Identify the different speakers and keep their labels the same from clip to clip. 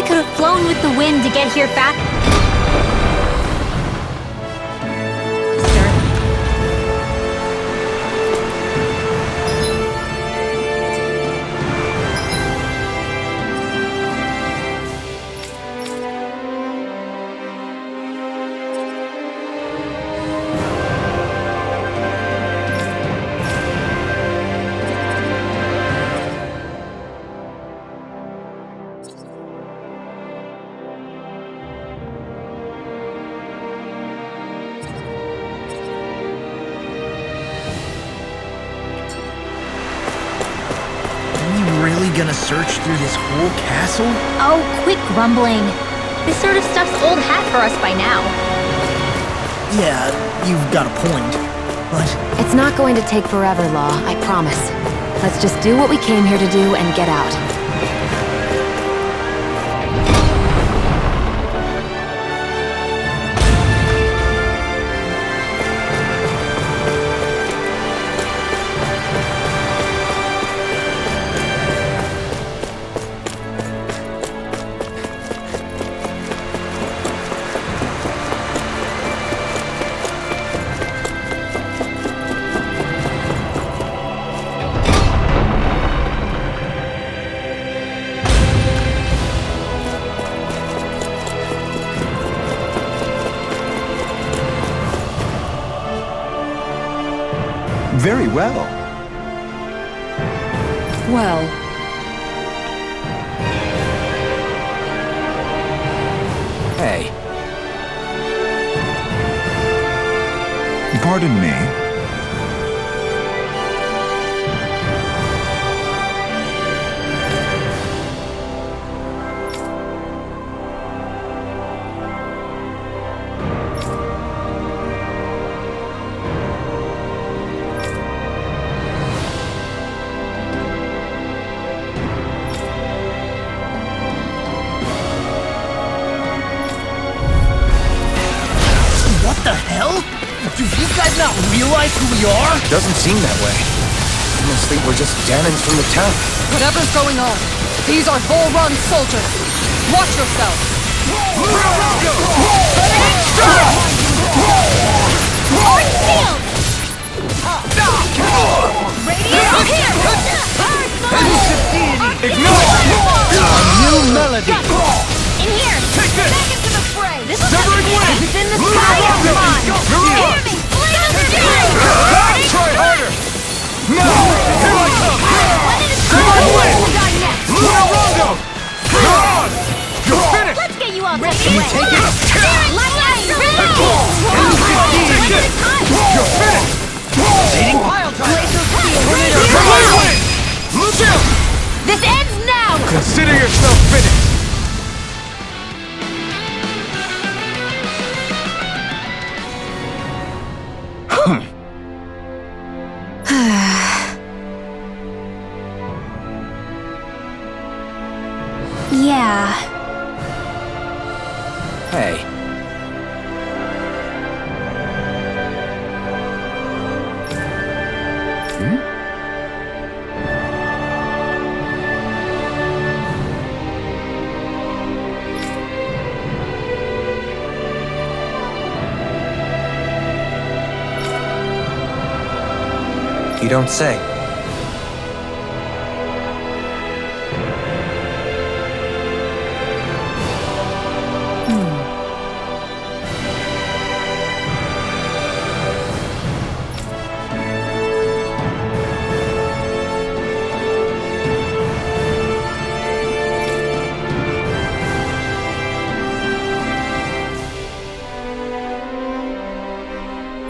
Speaker 1: could have flown with the wind to get here fast.
Speaker 2: Gonna search through this whole castle?
Speaker 1: Oh, quit grumbling. This sort of stuff's old hat for us by now.
Speaker 2: Yeah, you've got a point, but...
Speaker 3: It's not going to take forever, Law, I promise. Let's just do what we came here to do and get out.
Speaker 4: Very well.
Speaker 3: Well...
Speaker 4: Hey. Pardon me.
Speaker 2: Do you guys not realize who we are?
Speaker 4: Doesn't seem that way. I must think we're just Danans from the town.
Speaker 5: Whatever's going on, these are Bull Run soldiers. Watch yourself.
Speaker 1: Force field! Radio here!
Speaker 4: Ignore!
Speaker 2: A new melody!
Speaker 1: In here!
Speaker 4: Take this!
Speaker 1: Back into the fray! This is
Speaker 4: Severing Wind!
Speaker 1: It's in the sky, everyone! Hear me! Flame of fury!
Speaker 4: Try harder! No! Here I come! Severing Wind! Rondo! God! You're finished!
Speaker 1: Let's get you all ready!
Speaker 2: Can you take it?
Speaker 4: You're finished!
Speaker 2: Eating pile time!
Speaker 4: Severing Wind! Look out!
Speaker 1: This ends now!
Speaker 4: Consider yourself finished!
Speaker 1: Yeah.
Speaker 4: Hey. You don't say.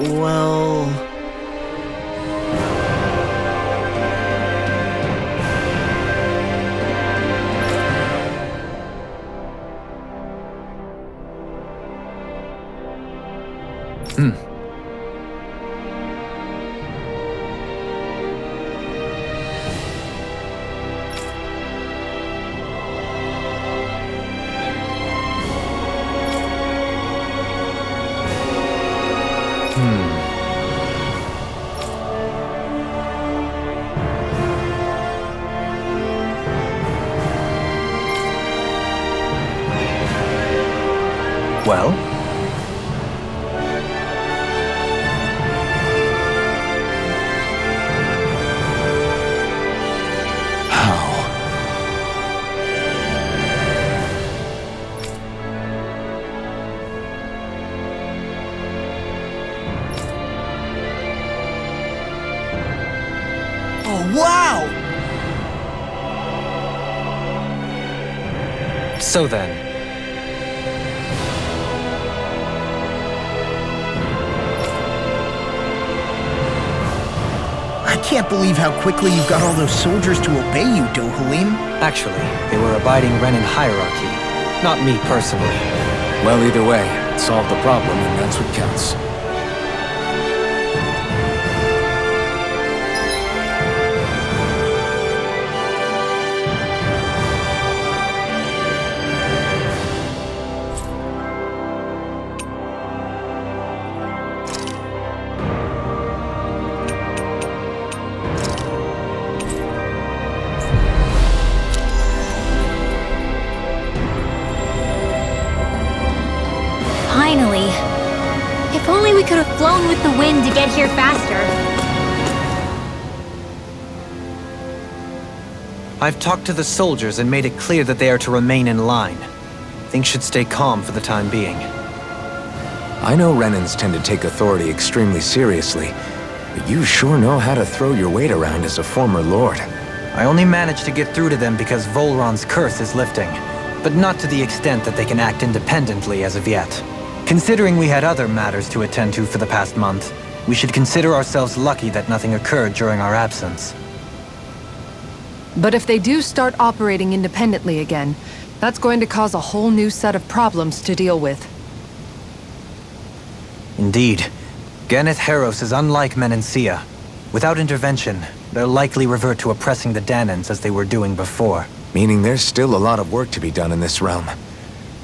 Speaker 2: Well... Wow!
Speaker 4: So then,
Speaker 2: I can't believe how quickly you got all those soldiers to obey you, Dohalim.
Speaker 4: actually, they were abiding Renan hierarchy, not me personally.
Speaker 6: Well, either way, it solved the problem, and that's what counts.
Speaker 1: Finally. If only we could have flown with the wind to get here faster.
Speaker 4: I've talked to the soldiers and made it clear that they are to remain in line. Things should stay calm for the time being.
Speaker 6: I know Renans tend to take authority extremely seriously, but you sure know how to throw your weight around as a former lord.
Speaker 4: I only managed to get through to them because Volron's curse is lifting, but not to the extent that they can act independently as of yet. Considering we had other matters to attend to for the past month, we should consider ourselves lucky that nothing occurred during our absence.
Speaker 5: But if they do start operating independently again, that's going to cause a whole new set of problems to deal with.
Speaker 4: Indeed. Ganath Haros is unlike Menancia. Without intervention, they'll likely revert to oppressing the Danans as they were doing before.
Speaker 6: Meaning there's still a lot of work to be done in this realm.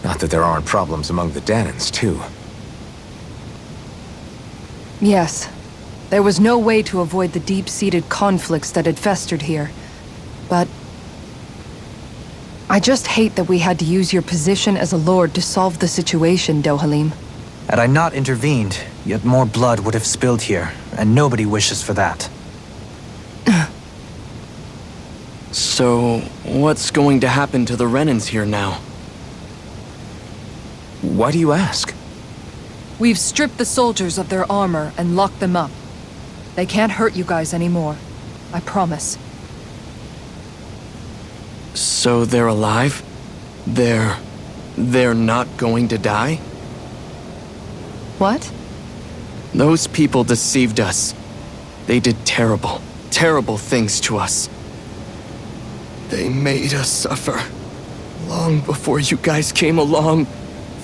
Speaker 6: Not that there aren't problems among the Danans, too.
Speaker 5: Yes. There was no way to avoid the deep-seated conflicts that had festered here. But I just hate that we had to use your position as a lord to solve the situation, Dohalim.
Speaker 4: Had I not intervened, yet more blood would have spilled here, and nobody wishes for that.
Speaker 7: So, what's going to happen to the Renans here now?
Speaker 6: Why do you ask?
Speaker 5: We've stripped the soldiers of their armor and locked them up. They can't hurt you guys anymore. I promise.
Speaker 7: So they're alive? They're not going to die?
Speaker 5: What?
Speaker 7: Those people deceived us. They did terrible, terrible things to us. They made us suffer. Long before you guys came along.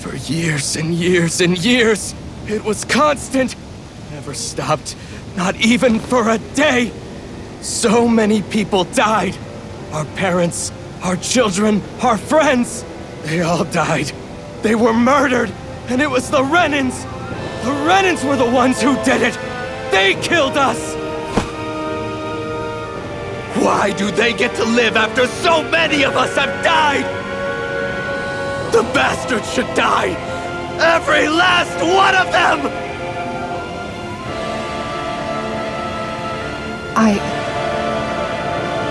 Speaker 7: For years and years and years. It was constant. Never stopped. Not even for a day. So many people died. Our parents, our children, our friends. They all died. They were murdered. And it was the Renans. The Renans were the ones who did it. They killed us. Why do they get to live after so many of us have died? The bastards should die! Every last one of them!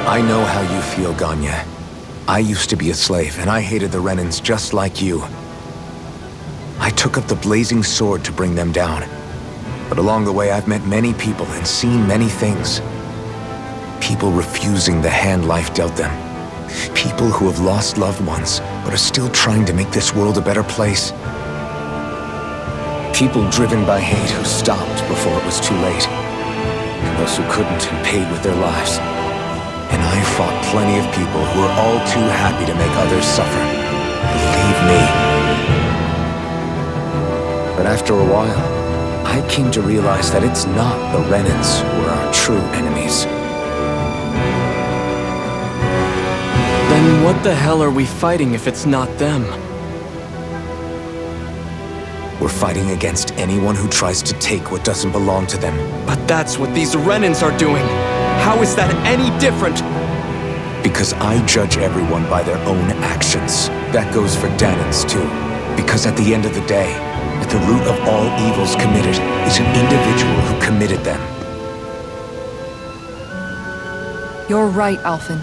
Speaker 6: I know how you feel, Ganya. I used to be a slave, and I hated the Renans just like you. I took up the blazing sword to bring them down. But along the way, I've met many people and seen many things. People refusing the hand life dealt them. People who have lost loved ones, but are still trying to make this world a better place. People driven by hate who stopped before it was too late. And those who couldn't and paid with their lives. And I fought plenty of people who were all too happy to make others suffer. Believe me. But after a while, I came to realize that it's not the Renans who are our true enemies.
Speaker 7: Then what the hell are we fighting if it's not them?
Speaker 6: We're fighting against anyone who tries to take what doesn't belong to them.
Speaker 7: But that's what these Renans are doing. How is that any different?
Speaker 6: Because I judge everyone by their own actions. That goes for Danans too. Because at the end of the day, at the root of all evils committed is an individual who committed them.
Speaker 5: You're right, Alphen.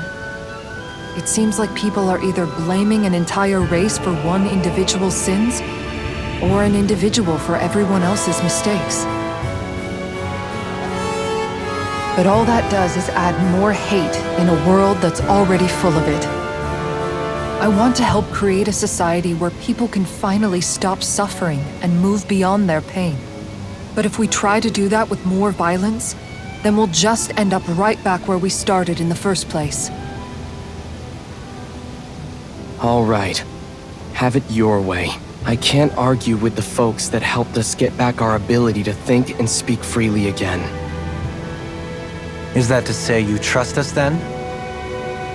Speaker 5: It seems like people are either blaming an entire race for one individual's sins, or an individual for everyone else's mistakes. But all that does is add more hate in a world that's already full of it. I want to help create a society where people can finally stop suffering and move beyond their pain. But if we try to do that with more violence, then we'll just end up right back where we started in the first place.
Speaker 7: All right. Have it your way. I can't argue with the folks that helped us get back our ability to think and speak freely again.
Speaker 4: Is that to say you trust us then?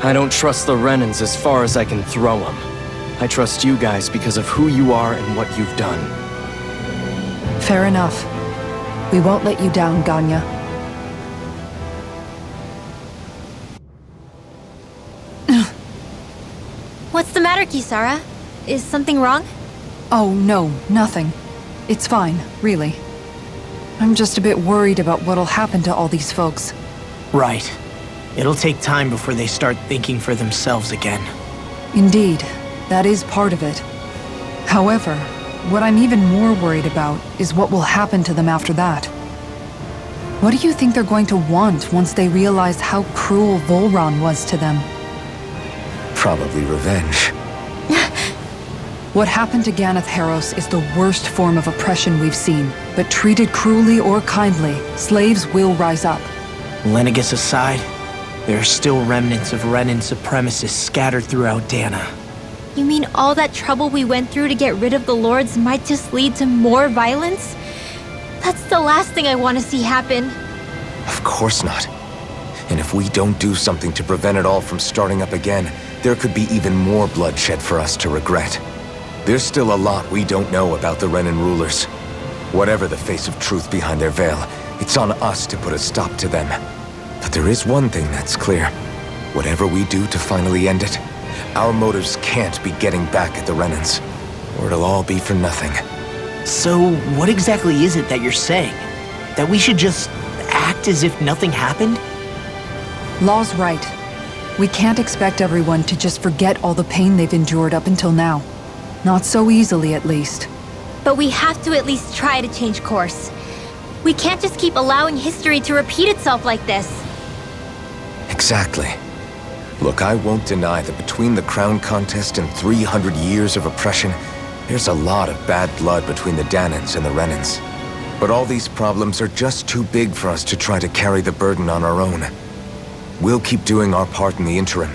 Speaker 7: I don't trust the Renans as far as I can throw them. I trust you guys because of who you are and what you've done.
Speaker 5: Fair enough. We won't let you down, Ganya.
Speaker 1: What's the matter, Kisara? Is something wrong?
Speaker 5: Oh, no, nothing. It's fine, really. I'm just a bit worried about what'll happen to all these folks.
Speaker 2: Right. It'll take time before they start thinking for themselves again.
Speaker 5: Indeed, that is part of it. However, what I'm even more worried about is what will happen to them after that. What do you think they're going to want once they realize how cruel Volron was to them?
Speaker 6: Probably revenge.
Speaker 5: What happened to Ganath Haros is the worst form of oppression we've seen, but treated cruelly or kindly, slaves will rise up.
Speaker 2: Lenegus aside, there are still remnants of Renan supremacists scattered throughout Dana.
Speaker 1: You mean all that trouble we went through to get rid of the lords might just lead to more violence? That's the last thing I want to see happen.
Speaker 6: Of course not. And if we don't do something to prevent it all from starting up again, there could be even more bloodshed for us to regret. There's still a lot we don't know about the Renan rulers. Whatever the face of truth behind their veil, it's on us to put a stop to them. But there is one thing that's clear. Whatever we do to finally end it, our motives can't be getting back at the Renans, or it'll all be for nothing.
Speaker 2: So, what exactly is it that you're saying? That we should just act as if nothing happened?
Speaker 5: Law's right. We can't expect everyone to just forget all the pain they've endured up until now. Not so easily, at least.
Speaker 1: But we have to at least try to change course. We can't just keep allowing history to repeat itself like this.
Speaker 6: Exactly. Look, I won't deny that between the crown contest and 300 years of oppression, there's a lot of bad blood between the Danans and the Renans. But all these problems are just too big for us to try to carry the burden on our own. We'll keep doing our part in the interim,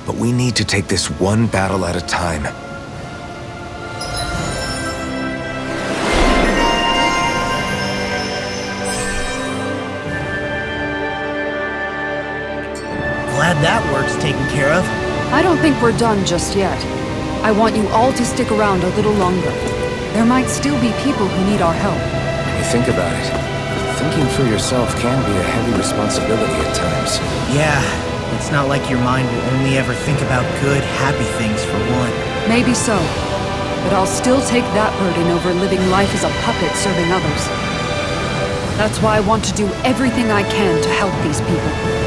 Speaker 6: but we need to take this one battle at a time.
Speaker 2: Glad that work's taken care of.
Speaker 5: I don't think we're done just yet. I want you all to stick around a little longer. There might still be people who need our help.
Speaker 6: When you think about it, thinking for yourself can be a heavy responsibility at times.
Speaker 2: Yeah, it's not like your mind will only ever think about good, happy things for one.
Speaker 5: Maybe so. But I'll still take that burden over living life as a puppet serving others. That's why I want to do everything I can to help these people.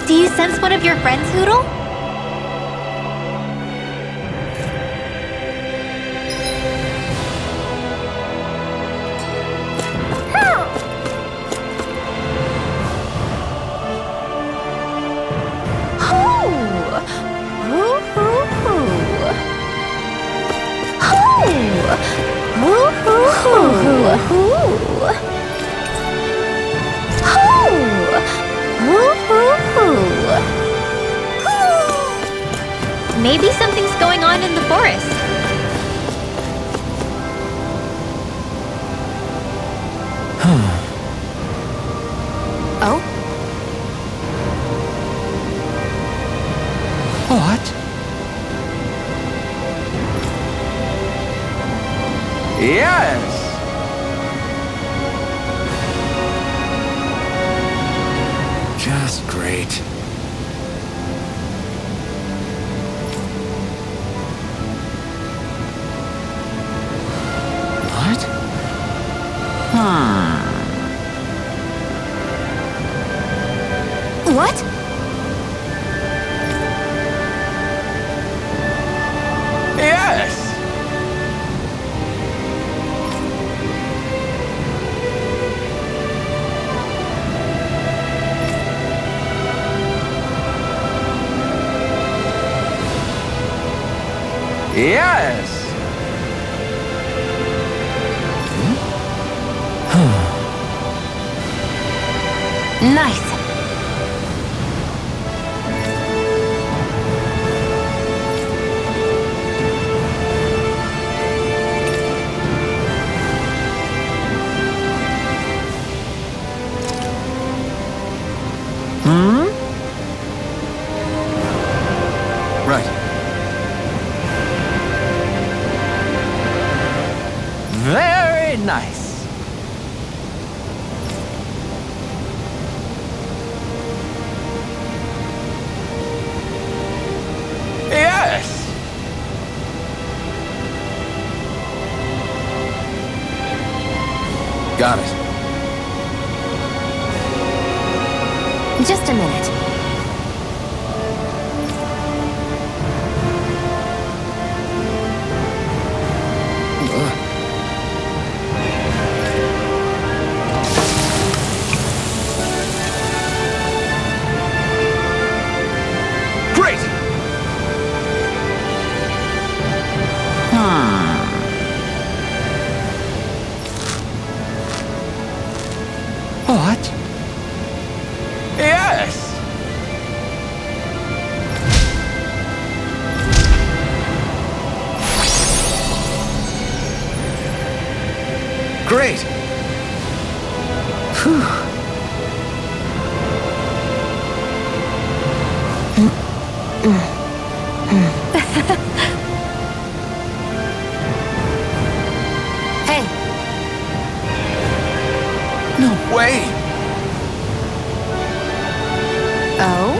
Speaker 1: Do you sense one of your friends, Hoodle? Maybe something's going on in the forest.
Speaker 3: Oh?
Speaker 2: What?
Speaker 8: Yes!
Speaker 6: Just great. What?
Speaker 3: What?
Speaker 8: Yes! Yes!
Speaker 3: Nice.
Speaker 8: Right. Very nice. Yes!
Speaker 6: Got it.
Speaker 3: Just a minute.
Speaker 8: Great!
Speaker 2: What?
Speaker 8: Yes!
Speaker 6: Great!
Speaker 3: Hey,
Speaker 6: No way!
Speaker 3: oh?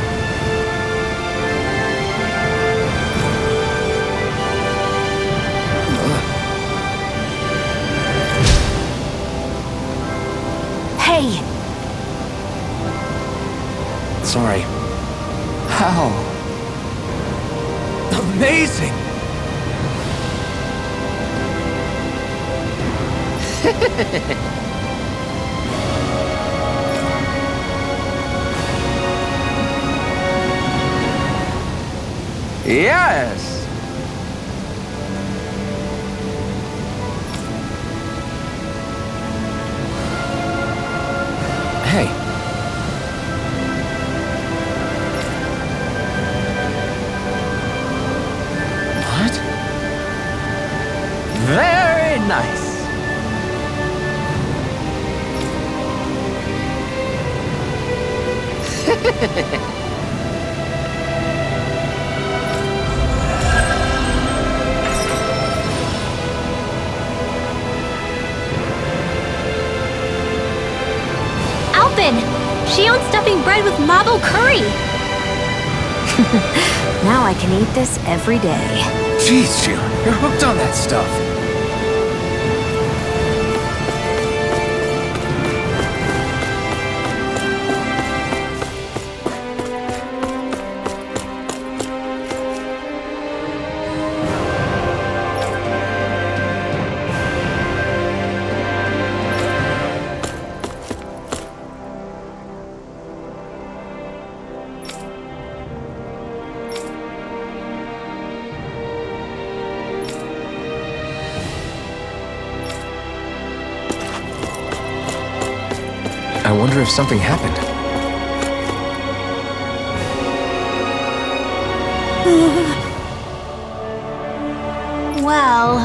Speaker 3: Hey,
Speaker 6: Sorry.
Speaker 2: How?
Speaker 6: Amazing!
Speaker 8: Yes!
Speaker 6: Hey, what?
Speaker 8: Very nice.
Speaker 1: Alvin! She owns stuffing bread with marble curry!
Speaker 3: now I can eat this every day.
Speaker 6: Jeez, Jill, you're hooked on that stuff. I wonder if something happened.
Speaker 1: Well...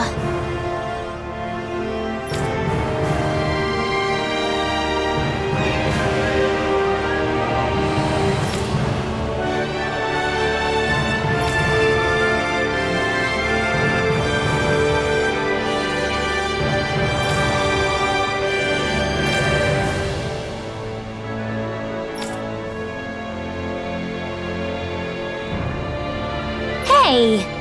Speaker 1: Hey!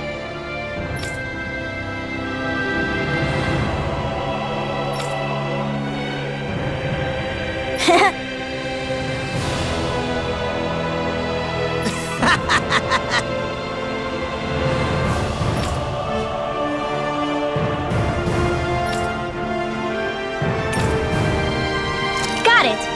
Speaker 1: Got it!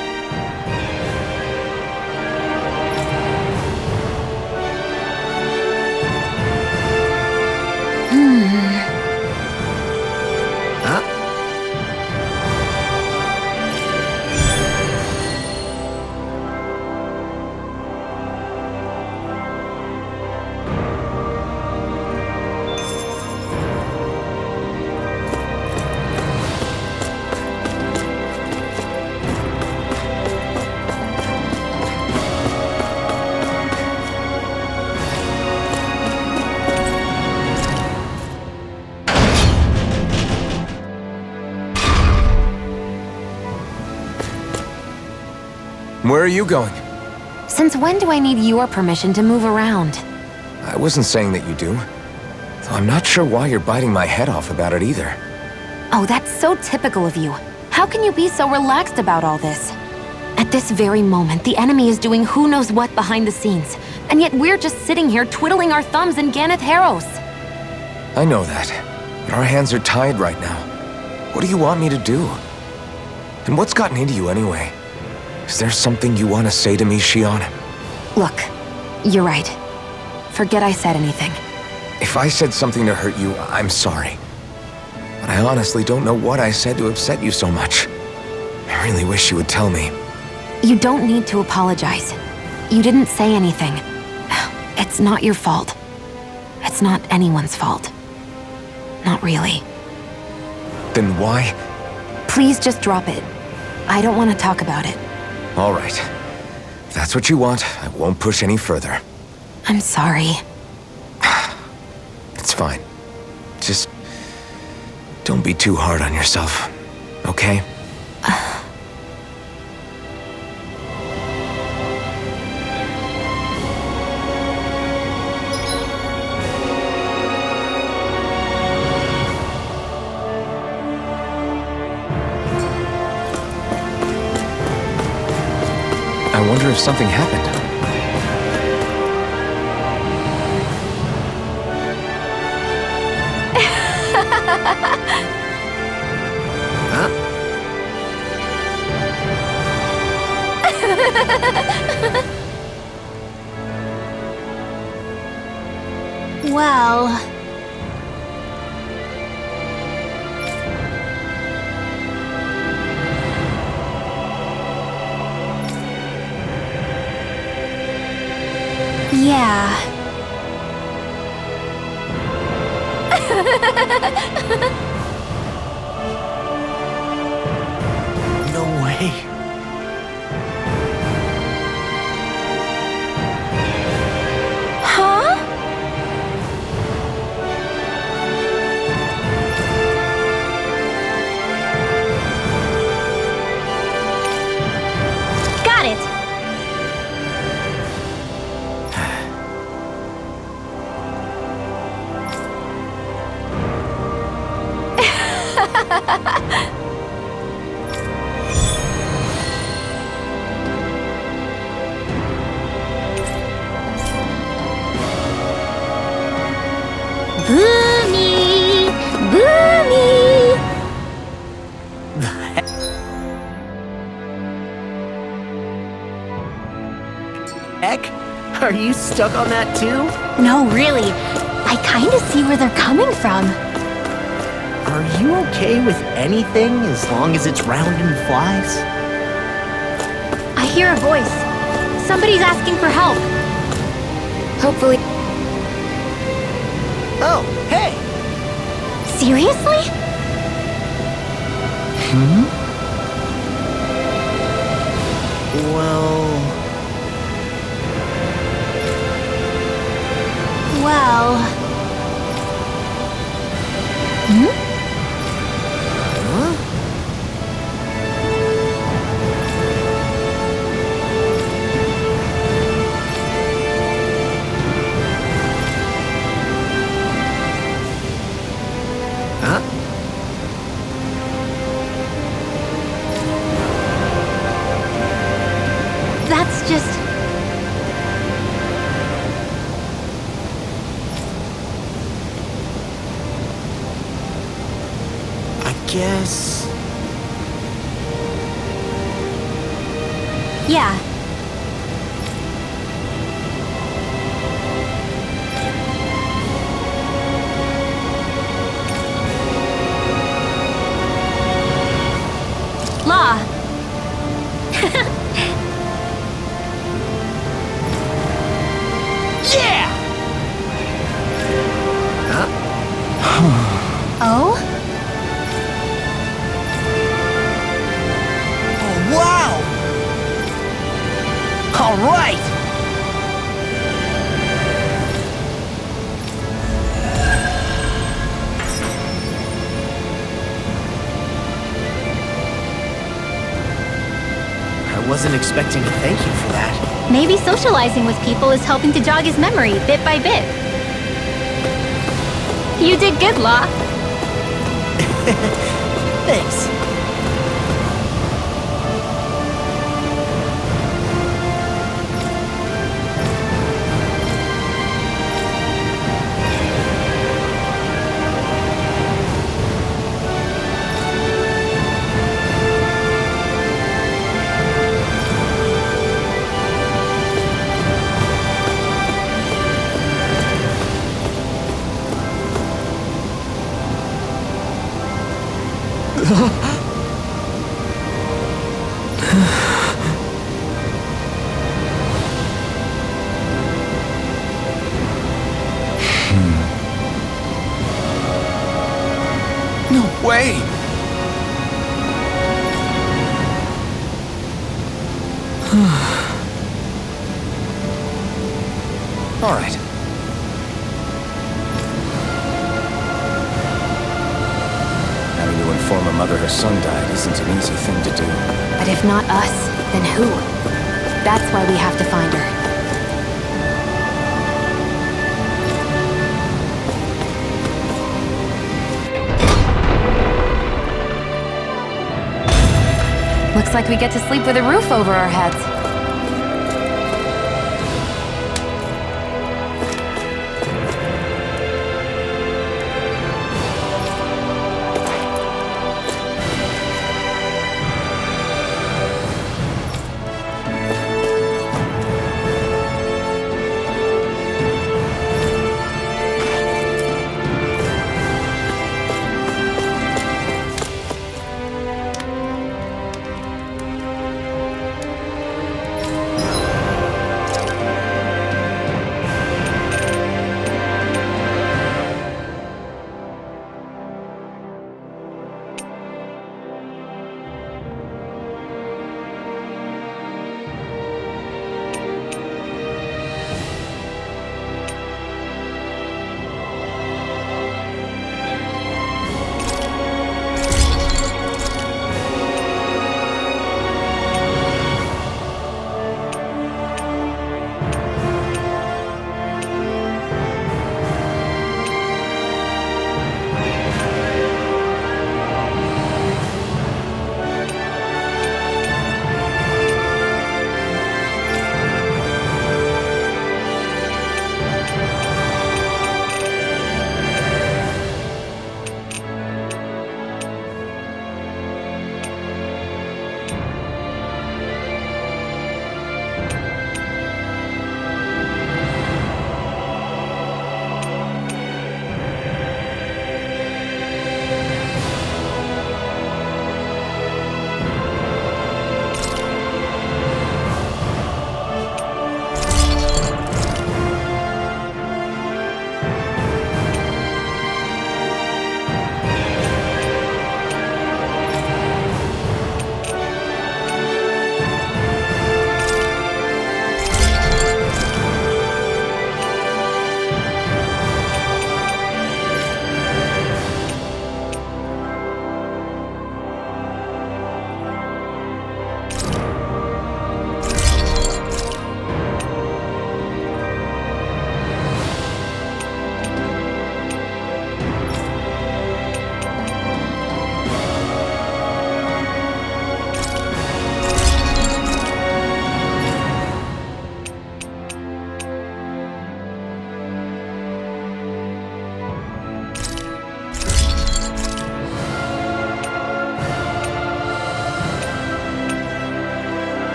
Speaker 6: Where are you going?
Speaker 3: Since when do I need your permission to move around?
Speaker 6: I wasn't saying that you do. Though I'm not sure why you're biting my head off about it either.
Speaker 3: Oh, that's so typical of you. How can you be so relaxed about all this? At this very moment, the enemy is doing who knows what behind the scenes, and yet we're just sitting here twiddling our thumbs in Ganath Haros.
Speaker 6: I know that, but our hands are tied right now. What do you want me to do? And what's gotten into you anyway? Is there something you want to say to me, Shion?
Speaker 3: Look, you're right. Forget I said anything.
Speaker 6: If I said something to hurt you, I'm sorry. But I honestly don't know what I said to upset you so much. I really wish you would tell me.
Speaker 3: You don't need to apologize. You didn't say anything. It's not your fault. It's not anyone's fault. Not really.
Speaker 6: Then why?
Speaker 3: Please just drop it. I don't want to talk about it.
Speaker 6: All right. If that's what you want, I won't push any further.
Speaker 3: I'm sorry.
Speaker 6: It's fine. Just don't be too hard on yourself, okay? I wonder if something happened.
Speaker 1: Well... Yeah.
Speaker 2: No way.
Speaker 1: Huh? Got it! Boomy! Boomy!
Speaker 2: Heck? Are you stuck on that too?
Speaker 1: No, really. I kinda see where they're coming from.
Speaker 2: Are you okay with anything as long as it's round and flies?
Speaker 1: I hear a voice. Somebody's asking for help.
Speaker 3: Hopefully...
Speaker 2: Oh, hey!
Speaker 1: Seriously?
Speaker 2: Well,
Speaker 1: Well...
Speaker 2: huh?
Speaker 1: That's just...
Speaker 2: I guess.
Speaker 1: Yeah. Law.
Speaker 2: Yeah!
Speaker 1: Oh?
Speaker 2: Oh, wow! All right! I wasn't expecting a thank you for that.
Speaker 1: Maybe socializing with people is helping to jog his memory bit by bit. You did good, Law.
Speaker 2: Thanks.
Speaker 6: No way! All right. Having to inform a mother her son died isn't an easy thing to do.
Speaker 3: But if not us, then who? That's why we have to find her. Looks like we get to sleep with a roof over our heads.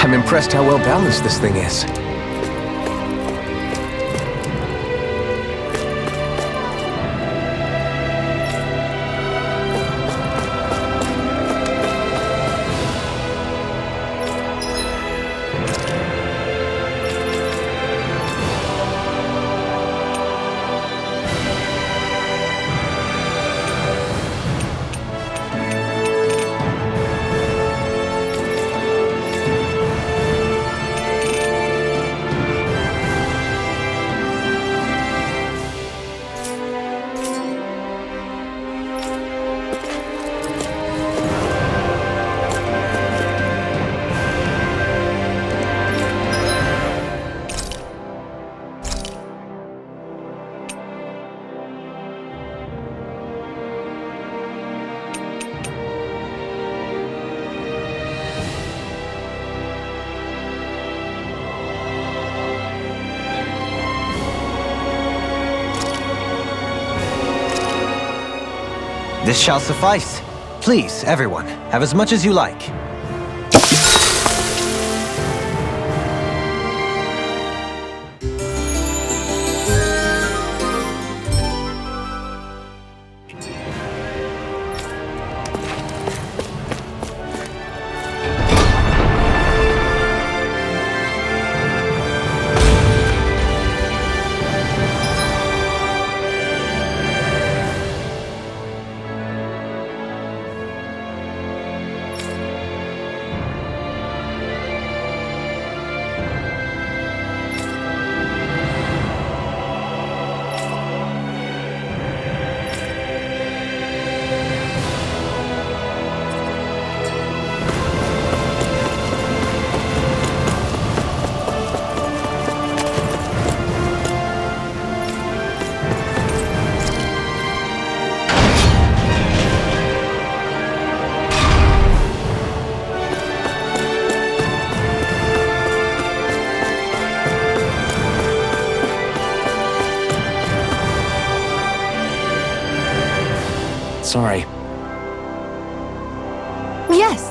Speaker 6: I'm impressed how well balanced this thing is.
Speaker 4: This shall suffice. Please, everyone, have as much as you like.
Speaker 6: Sorry.
Speaker 3: Yes.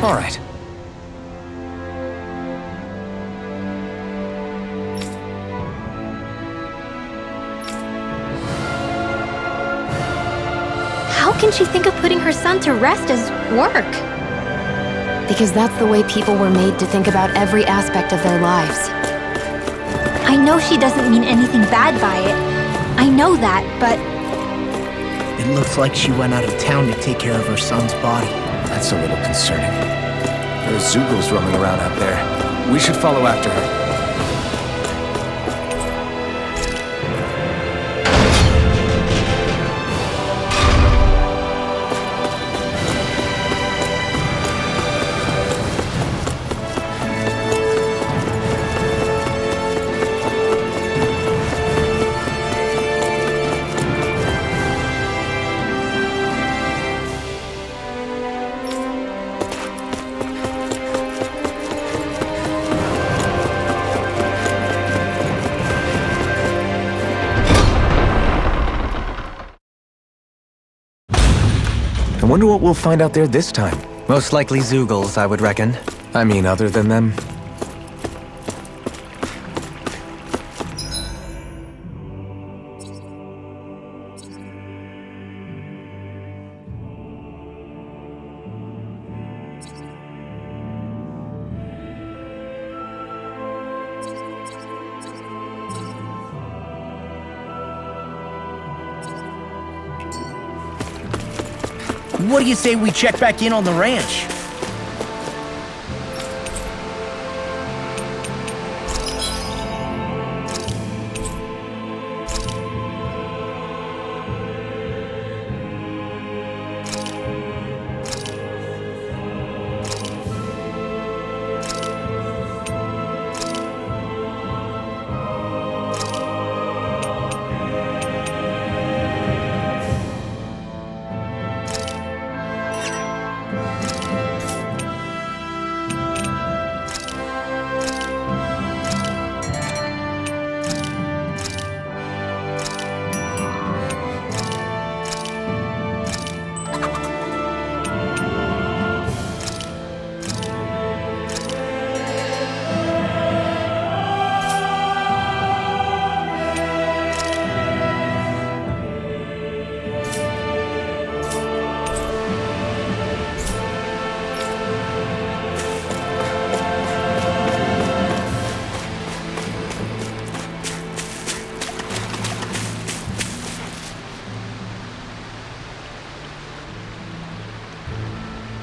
Speaker 6: All right.
Speaker 1: How can she think of putting her son to rest as work?
Speaker 3: Because that's the way people were made to think about every aspect of their lives.
Speaker 1: I know she doesn't mean anything bad by it. I know that, but
Speaker 2: It looks like she went out of town to take care of her son's body.
Speaker 6: That's a little concerning. There are Zoogles roaming around out there. We should follow after her. I wonder what we'll find out there this time.
Speaker 4: Most likely Zoogles, I would reckon.
Speaker 6: I mean, other than them.
Speaker 2: What do you say we check back in on the ranch?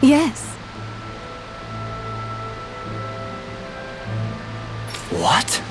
Speaker 3: Yes.
Speaker 2: What?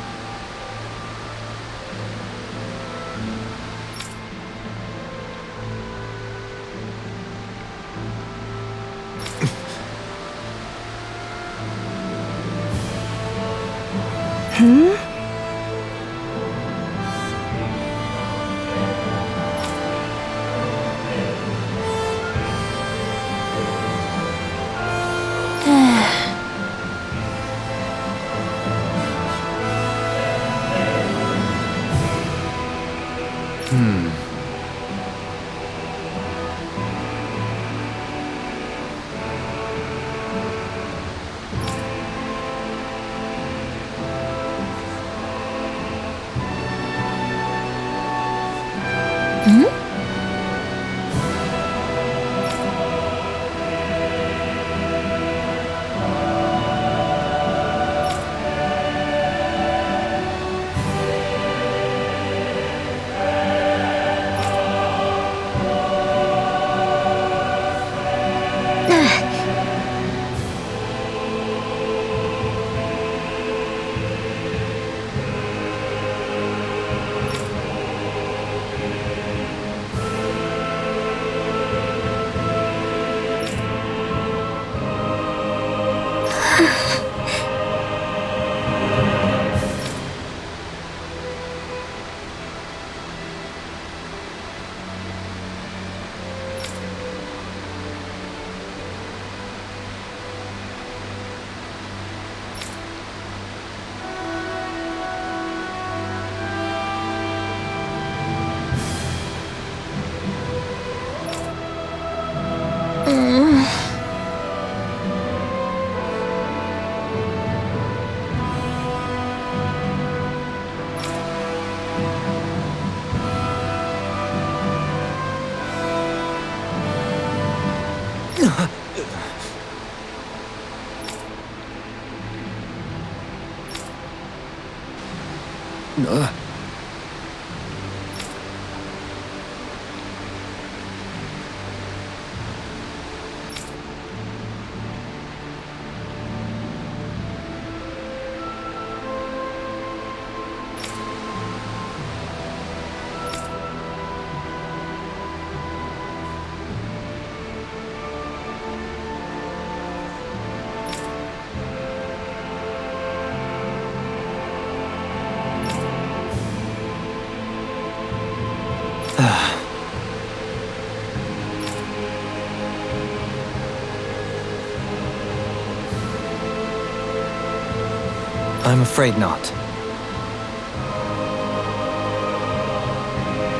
Speaker 4: I'm afraid not.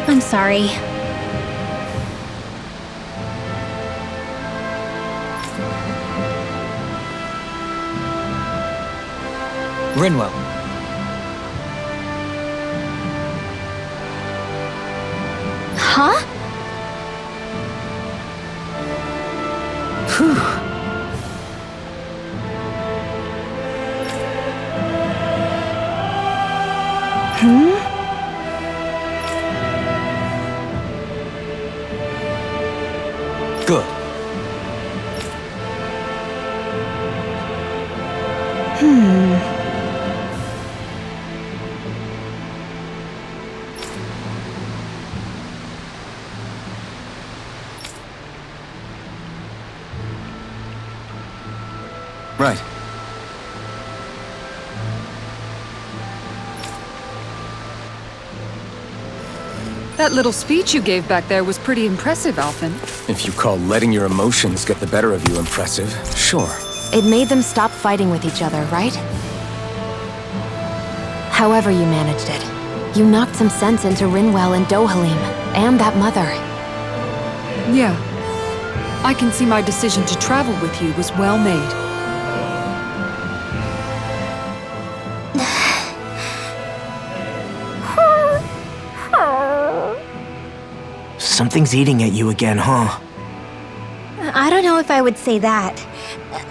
Speaker 1: I'm sorry.
Speaker 4: Rinwell.
Speaker 1: Huh?
Speaker 4: Good.
Speaker 6: Right.
Speaker 5: That little speech you gave back there was pretty impressive, Alphen.
Speaker 6: If you call letting your emotions get the better of you impressive, sure.
Speaker 3: It made them stop fighting with each other, right? However you managed it, you knocked some sense into Rinwell and Dohalim, and that mother.
Speaker 5: Yeah. I can see my decision to travel with you was well made.
Speaker 2: Something's eating at you again, huh?
Speaker 1: I don't know if I would say that.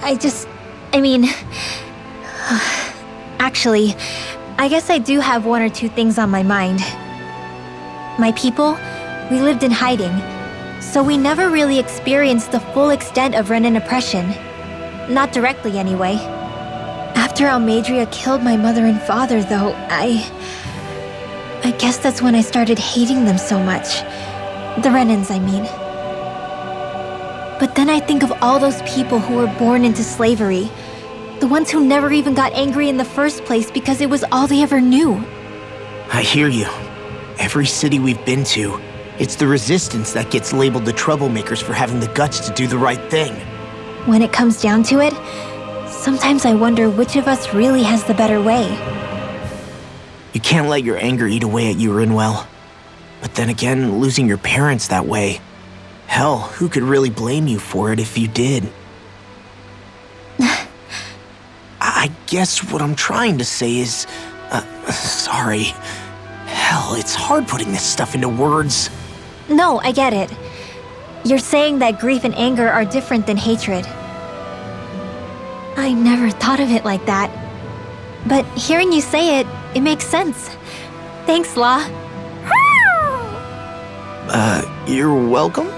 Speaker 1: I mean... Actually, I guess I do have one or two things on my mind. My people, we lived in hiding, So we never really experienced the full extent of Renan oppression. Not directly, anyway. After Almadria killed my mother and father, though, I guess that's when I started hating them so much. The Renans, I mean. But then I think of all those people who were born into slavery. The ones who never even got angry in the first place because it was all they ever knew.
Speaker 2: I hear you. Every city we've been to, it's the resistance that gets labeled the troublemakers for having the guts to do the right thing.
Speaker 1: When it comes down to it, sometimes I wonder which of us really has the better way.
Speaker 2: You can't let your anger eat away at you, Rinwell. But then again, losing your parents that way... Hell, who could really blame you for it if you did? I guess what I'm trying to say is... sorry. Hell, it's hard putting this stuff into words.
Speaker 1: No, I get it. You're saying that grief and anger are different than hatred. I never thought of it like that. But hearing you say it, it makes sense. Thanks, La.
Speaker 2: You're welcome?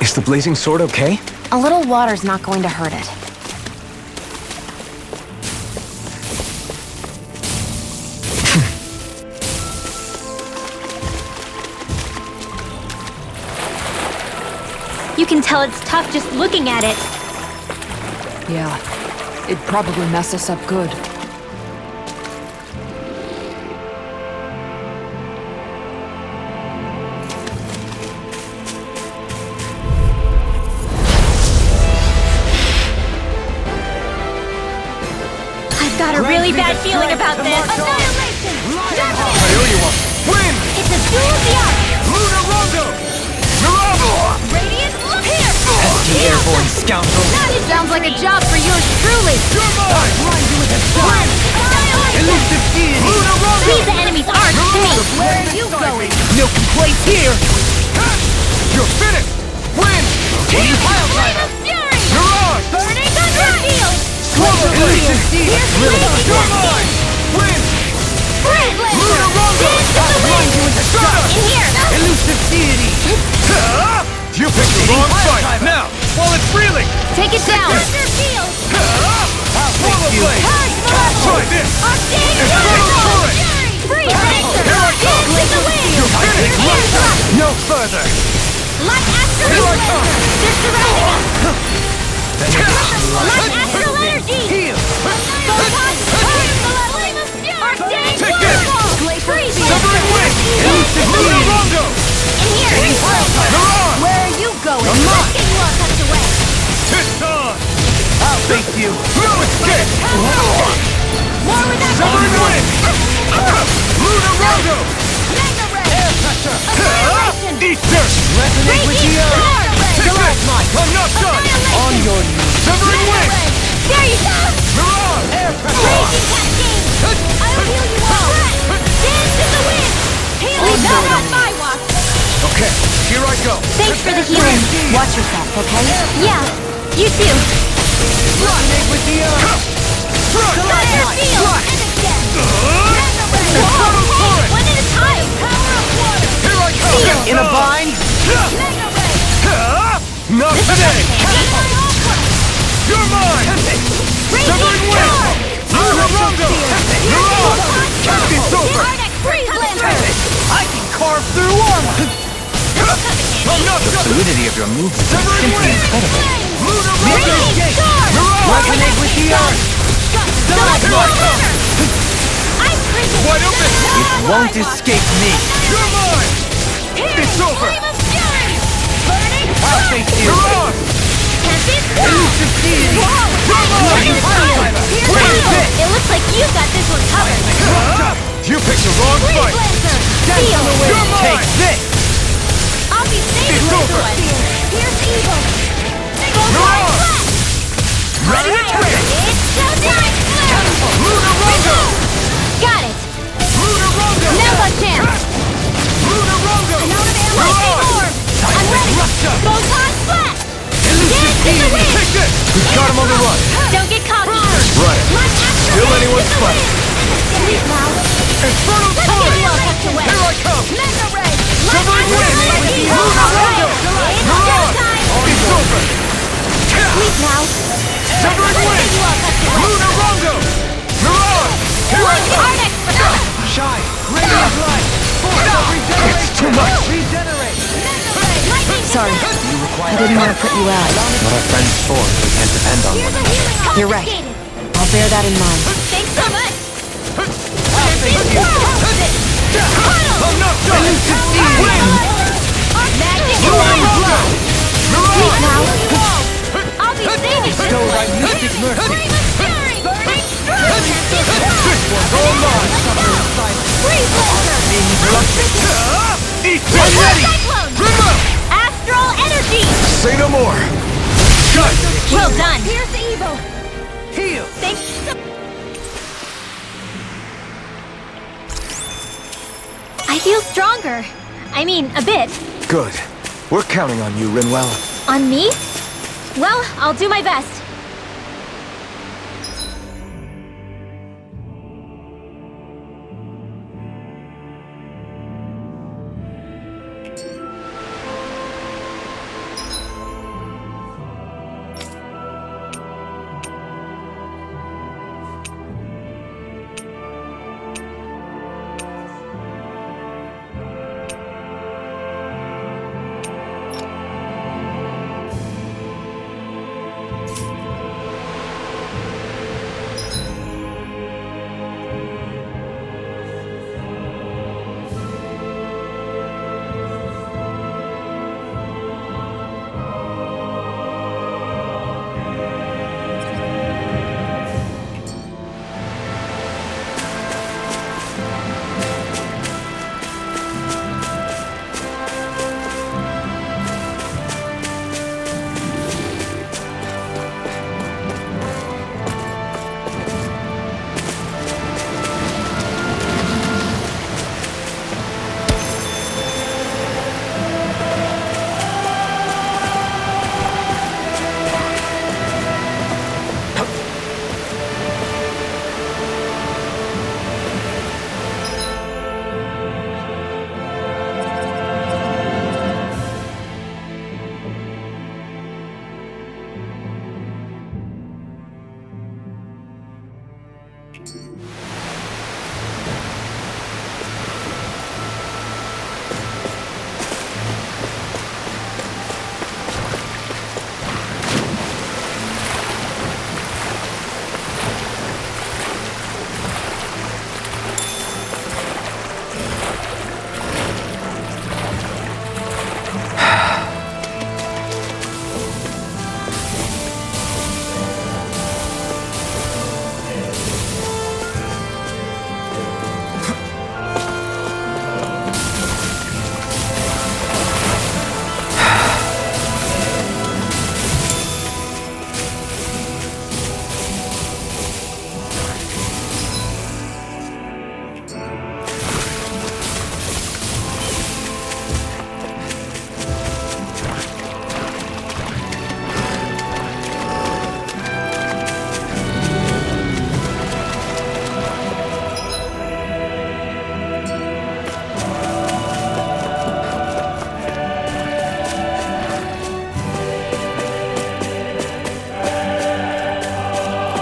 Speaker 6: Is the blazing sword okay?
Speaker 3: A little water's not going to hurt it.
Speaker 1: You can tell it's tough just looking at it.
Speaker 5: Yeah, it'd probably mess us up good.
Speaker 1: I've got a really bad feeling about this. Annihilation!
Speaker 8: Win!
Speaker 1: It's a duel of the arts!
Speaker 8: Luna Rondo! Mirabo!
Speaker 1: Radiant, look here!
Speaker 4: Pesky airborne scoundrel!
Speaker 3: Sounds like a job for yours truly.
Speaker 8: You're mine!
Speaker 1: Win!
Speaker 8: Elusive deity! Luna Rondo!
Speaker 1: Leave the enemy's arch to me!
Speaker 3: Where are you going?
Speaker 2: No complaints here!
Speaker 8: You're finished! Win!
Speaker 1: Flame of Fury!
Speaker 8: Mirage!
Speaker 1: Burning Thunderfield!
Speaker 8: Elusive deity! You're mine! Win!
Speaker 1: Brand
Speaker 8: Luna Rondo!
Speaker 1: Dance of the wind! In here!
Speaker 8: Elusive deity! You picked the wrong fight! Now, while it's reeling!
Speaker 3: Take it down.
Speaker 1: Thunderfield!
Speaker 8: Roller blade! Try this! Infernal turret!
Speaker 1: Free
Speaker 8: Here I come!
Speaker 1: Dance of the wind!
Speaker 8: You're finished! No further!
Speaker 1: Like astral
Speaker 8: Here I come!
Speaker 1: They're surrounding us! Like astral energy!
Speaker 8: Heal!
Speaker 1: Take
Speaker 8: this! Severing wind!
Speaker 1: Elusive
Speaker 8: Luna Rondo!
Speaker 1: In here!
Speaker 8: Mirage!
Speaker 3: Where are you going?
Speaker 1: Let's get you all tucked away!
Speaker 8: It's on! I'll face you! No escape!
Speaker 1: More with that
Speaker 8: Severing wind! Luna Rondo! Air pressure! Eat dirt!
Speaker 1: Resonate with the earth!
Speaker 8: Take this! I'm not done! On your knees! Severing wind!
Speaker 1: There you go!
Speaker 8: Mirage! Air pressure!
Speaker 1: Raging cascade! I'll heal you all! Dance in the wind! Healing not on my watch!
Speaker 8: Okay, here I go!
Speaker 1: Thanks for the healing.
Speaker 3: Watch yourself, okay?
Speaker 1: Yeah, you too.
Speaker 8: Resonate with the earth!
Speaker 1: Thunderfield! And again!
Speaker 8: Infernal turret!
Speaker 1: One at a time! Power of water!
Speaker 8: Here I come!
Speaker 1: Seal.
Speaker 2: In a bind?
Speaker 1: Mega ray!
Speaker 8: Not today! You're mine! Severing wind! Luna Rondo! Mirage! It's over!
Speaker 1: Freeze Lantern!
Speaker 8: I can carve through armor! I'm not
Speaker 4: The fluidity of your movement is
Speaker 8: Severing
Speaker 4: simply
Speaker 8: wind!
Speaker 4: incredible.
Speaker 8: Luna Rondo!
Speaker 1: Radiant Storm!
Speaker 8: Mirage!
Speaker 1: Resonate with the earth! I'm freezing!
Speaker 8: Wide open!
Speaker 4: It won't escape me.
Speaker 8: You're mine! It's over!
Speaker 1: Flame of Fury! Burning
Speaker 8: I'll face you! Mirage! Elusive deity!
Speaker 1: Whoa!
Speaker 8: You're mine!
Speaker 1: It looks like you got this one covered!
Speaker 8: You picked the wrong
Speaker 1: Freeze
Speaker 8: fight!
Speaker 1: Lantern! Seal!
Speaker 8: You're mine!
Speaker 4: Take this!
Speaker 1: I'll be saving
Speaker 8: It's
Speaker 1: Laser
Speaker 8: over.
Speaker 1: One! Here's evil!
Speaker 8: Mirage!
Speaker 1: Ready to turn! It's showtime!
Speaker 8: Luna Rondo!
Speaker 1: Got it!
Speaker 8: Luna Rondo!
Speaker 3: Now's our chance.
Speaker 8: Luna Rondo!
Speaker 1: Lightning orb! I'm ready!
Speaker 8: Rupture!
Speaker 1: Photon blast!
Speaker 8: Elusive
Speaker 1: Dance
Speaker 8: Take this!
Speaker 6: We've got him on the run.
Speaker 1: Don't get cocky.
Speaker 6: Right. Still anyone's fight.
Speaker 1: Sleep now.
Speaker 8: Infernal
Speaker 1: Get
Speaker 8: torrent!
Speaker 1: you all tucked away.
Speaker 8: Here I come!
Speaker 1: Mega Ray.
Speaker 8: Severing wind! Luna Rondo! Mirage! It's over!
Speaker 1: Sleep now.
Speaker 8: Severing wind!
Speaker 1: Get you all tucked away.
Speaker 8: Luna Rondo! Mirage! Here I come!
Speaker 4: Shine! Radiant light! Force of regeneration!
Speaker 6: It's too much.
Speaker 4: Regenerate!
Speaker 3: Sorry, I didn't want to put you out.
Speaker 4: What our friends for, we can't depend on
Speaker 1: Here's
Speaker 4: them.
Speaker 1: a healing
Speaker 3: You're right. I'll bear that in mind.
Speaker 1: Thanks so much.
Speaker 8: I'm not done!
Speaker 1: Magic
Speaker 8: Luna
Speaker 1: line
Speaker 8: Rondo!
Speaker 1: blow. Sleep
Speaker 8: Mirage!
Speaker 1: now. I'll be saving you.
Speaker 4: Bestow thy mystic mercy!
Speaker 8: This one's all mine!
Speaker 1: Freeze laser.
Speaker 8: Eat this!
Speaker 1: Cyclone.
Speaker 8: Remote!
Speaker 1: Astral energy.
Speaker 6: Say no more.
Speaker 8: Shut!
Speaker 1: Well done. Here's the evil.
Speaker 4: Heal!
Speaker 1: Thanks. I feel stronger. I mean, a bit.
Speaker 6: Good. We're counting on you, Rinwell.
Speaker 1: On me? Well, I'll do my best.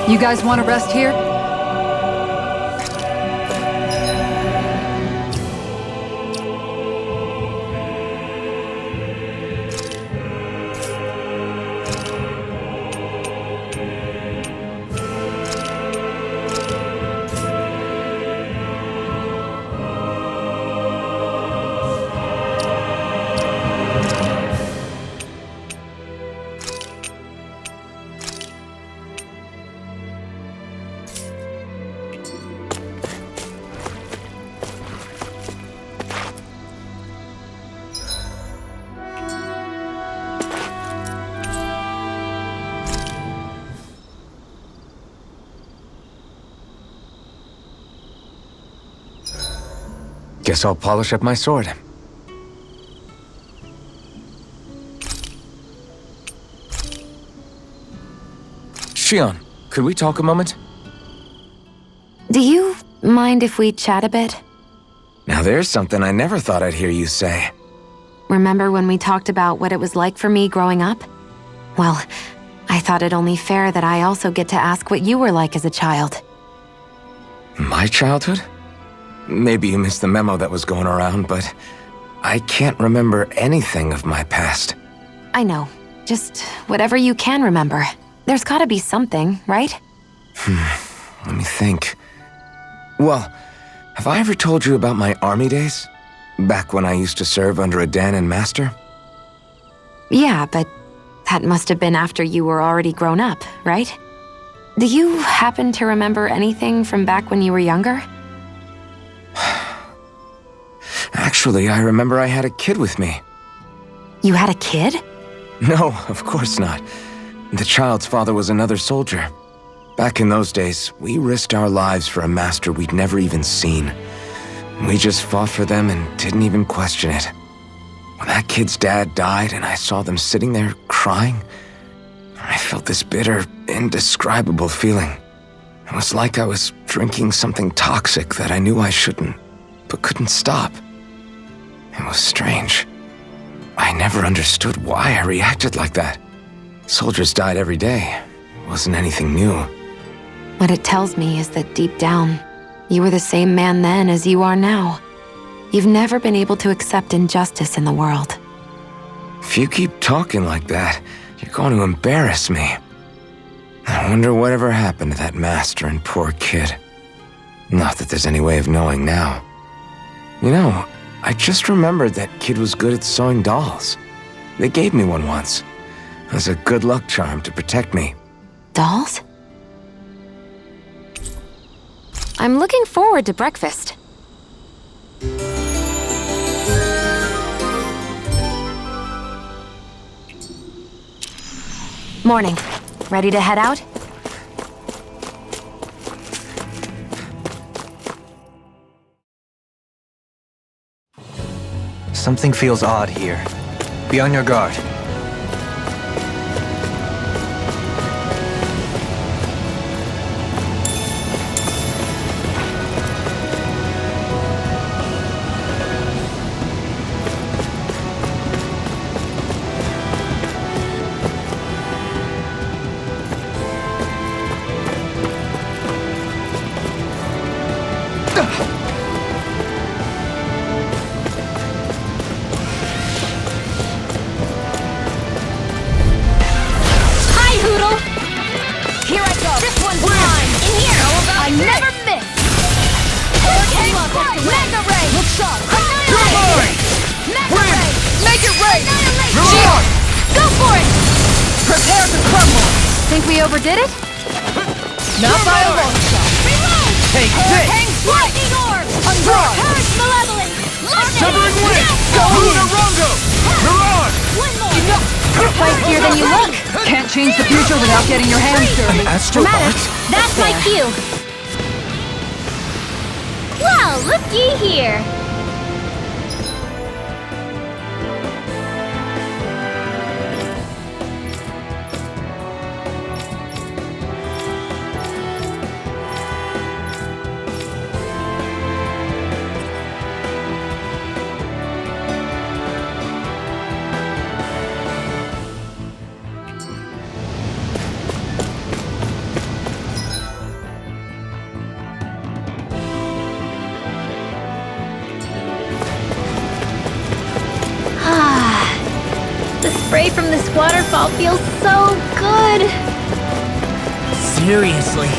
Speaker 5: You guys want to rest here?
Speaker 6: Guess I'll polish up my sword. Shion, could we talk a moment?
Speaker 3: Do you mind if we chat a bit?
Speaker 6: Now there's something I never thought I'd hear you say.
Speaker 3: Remember when we talked about what it was like for me growing up? Well, I thought it only fair that I also get to ask what you were like as a child.
Speaker 6: My childhood? Maybe you missed the memo that was going around, but I can't remember anything of my past.
Speaker 3: I know. Just whatever you can remember. There's gotta be something, right?
Speaker 6: Let me think. Well, have I ever told you about my army days? Back when I used to serve under a Danon master?
Speaker 3: Yeah, but that must have been after you were already grown up, right? Do you happen to remember anything from back when you were younger?
Speaker 6: Actually, I remember I had a kid with me.
Speaker 3: You had a kid?
Speaker 6: No, of course not. The child's father was another soldier. Back in those days, we risked our lives for a master we'd never even seen. We just fought for them and didn't even question it. When that kid's dad died and I saw them sitting there crying, I felt this bitter, indescribable feeling. It was like I was drinking something toxic that I knew I shouldn't, but couldn't stop. It was strange. I never understood why I reacted like that. Soldiers died every day. It wasn't anything new.
Speaker 3: What it tells me is that deep down, you were the same man then as you are now. You've never been able to accept injustice in the world.
Speaker 6: If you keep talking like that, you're going to embarrass me. I wonder whatever happened to that master and poor kid. Not that there's any way of knowing now. You know, I just remembered that kid was good at sewing dolls. They gave me one once. It was a good luck charm to protect me.
Speaker 3: Dolls? I'm looking forward to breakfast. Morning. Ready to head out?
Speaker 4: Something feels odd here. Be on your guard.
Speaker 3: Think we overdid it?
Speaker 5: Not by a long shot.
Speaker 8: Reload!
Speaker 4: Take this!
Speaker 8: Lightning orb!
Speaker 5: Undrawn!
Speaker 8: Purge malevolence! Lightning!
Speaker 4: Severing wind!
Speaker 8: Go!
Speaker 4: Lunarongo! Miran!
Speaker 8: One more!
Speaker 5: Enough!
Speaker 3: You're feistier than you look.
Speaker 5: Can't change the future without getting your hands dirty.
Speaker 3: Dramatic.
Speaker 1: That's my cue. Well, looky here. Spray from this waterfall feels so good.
Speaker 2: Seriously.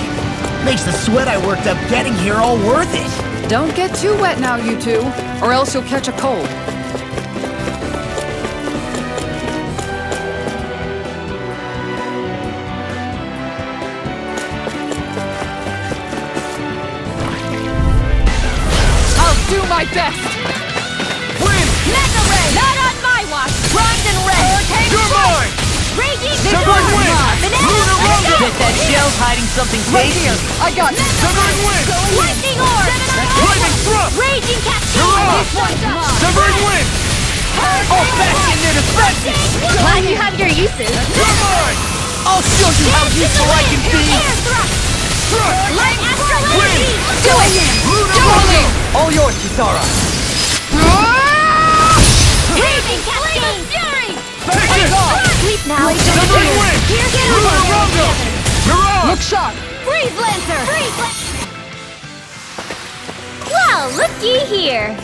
Speaker 2: Makes the sweat I worked up getting here all worth it.
Speaker 5: Don't get too wet now, you two, or else you'll catch a cold. I'll do my best!
Speaker 8: Mega Ray! Not on my watch! Primed and red! Hurricane Strike! Raging
Speaker 4: Severing wind! Lunarongo!
Speaker 8: Bet
Speaker 4: that
Speaker 8: shell's hiding something
Speaker 5: Right here! I got it!
Speaker 4: Severing wind!
Speaker 8: Lightning orb!
Speaker 4: Flaming thrust!
Speaker 8: Raging capsule!
Speaker 4: Miran!
Speaker 8: This one's up!
Speaker 4: Severing wind!
Speaker 8: All
Speaker 4: back in their defenses!
Speaker 1: Glad you have your uses.
Speaker 4: You're mine!
Speaker 8: I'll show you how useful I can be! Light Astral Energy! Do it!
Speaker 4: Lunar all yours, Kisara!
Speaker 8: Raging Cascade! Fury!
Speaker 1: Sleep now.
Speaker 8: Here's
Speaker 5: Mirage! Look sharp!
Speaker 8: Freeze Lancer! Well, looky here!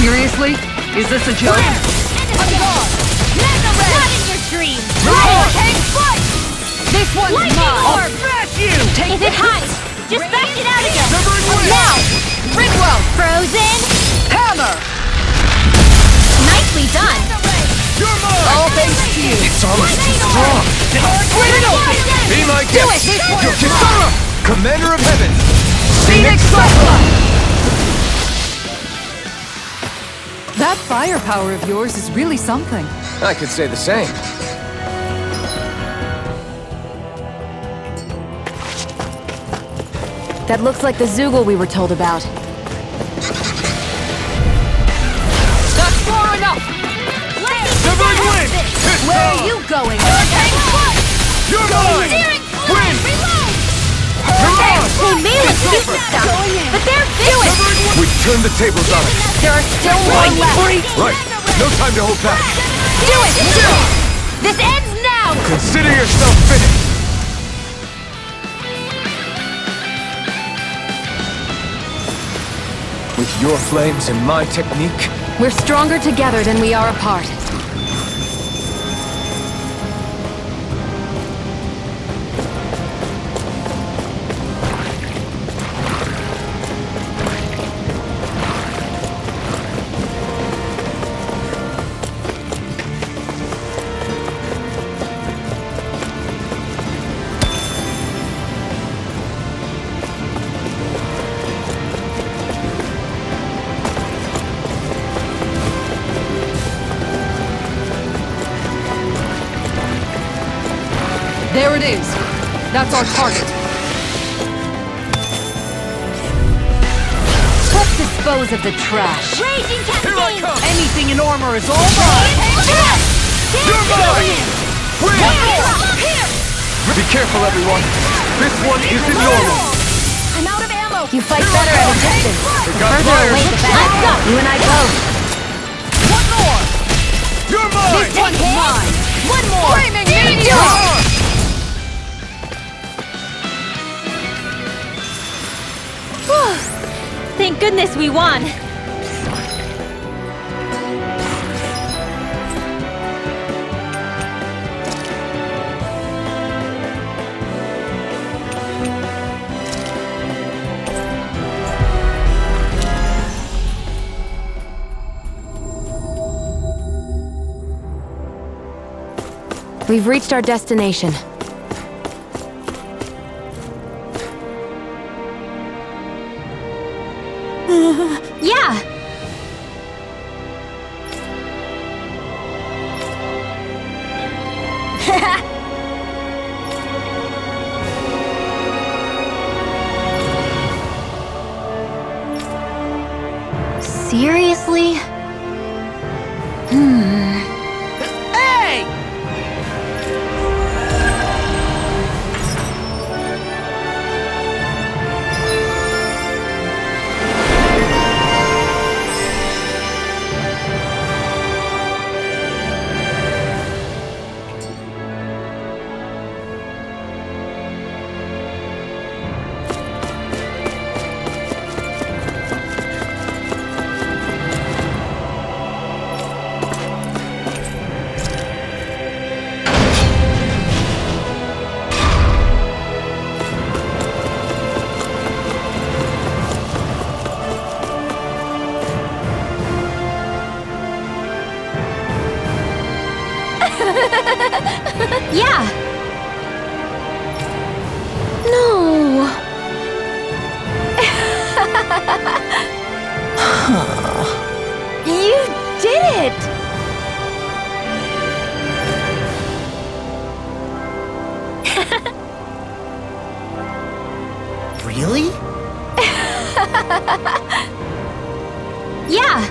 Speaker 5: Seriously? Is this a joke?
Speaker 8: Not in your dreams! Hurricane Foot! This one's mine! I'll smash you! If it hides, just back it out again! Now! Ringwell! Frozen!
Speaker 5: Hammer!
Speaker 8: Nicely done!
Speaker 5: All thanks to you!
Speaker 6: It's almost too strong!
Speaker 4: Be my
Speaker 8: Do
Speaker 4: guest!
Speaker 8: it!
Speaker 4: Kisara! Commander of Heaven!
Speaker 5: Phoenix Cyclone! That firepower of yours is really something.
Speaker 6: I could say the same.
Speaker 3: That looks like the Zoogle we were told about.
Speaker 5: That's far enough!
Speaker 4: Divine Wind!
Speaker 5: Where are you going?
Speaker 4: You're mine! Wind! Mirage!
Speaker 1: They may look cute and stuff, but they're vicious.
Speaker 6: We turned the tables on it.
Speaker 3: There are still more left.
Speaker 6: Right. No time to hold back.
Speaker 8: Do it! This ends now!
Speaker 6: Consider yourself finished. With your flames and my technique,
Speaker 3: We're stronger together than we are apart.
Speaker 5: There it is. That's our target.
Speaker 3: Let's dispose of the trash.
Speaker 8: Raging Cascade!
Speaker 5: Anything in armor is all mine!
Speaker 4: You're mine!
Speaker 8: Here!
Speaker 6: be careful, everyone. This one isn't normal.
Speaker 8: I'm out of ammo!
Speaker 3: You fight better at a distance. The
Speaker 6: got
Speaker 3: further
Speaker 6: fire.
Speaker 3: away, the better. Let's go! You and I both.
Speaker 5: One more!
Speaker 4: You're mine!
Speaker 5: This one's mine!
Speaker 8: One more!
Speaker 5: Flaming meteor!
Speaker 1: Thank goodness we won.
Speaker 3: We've reached our destination.
Speaker 1: Yeah. Seriously?
Speaker 8: Hey!
Speaker 2: Really?
Speaker 1: Yeah.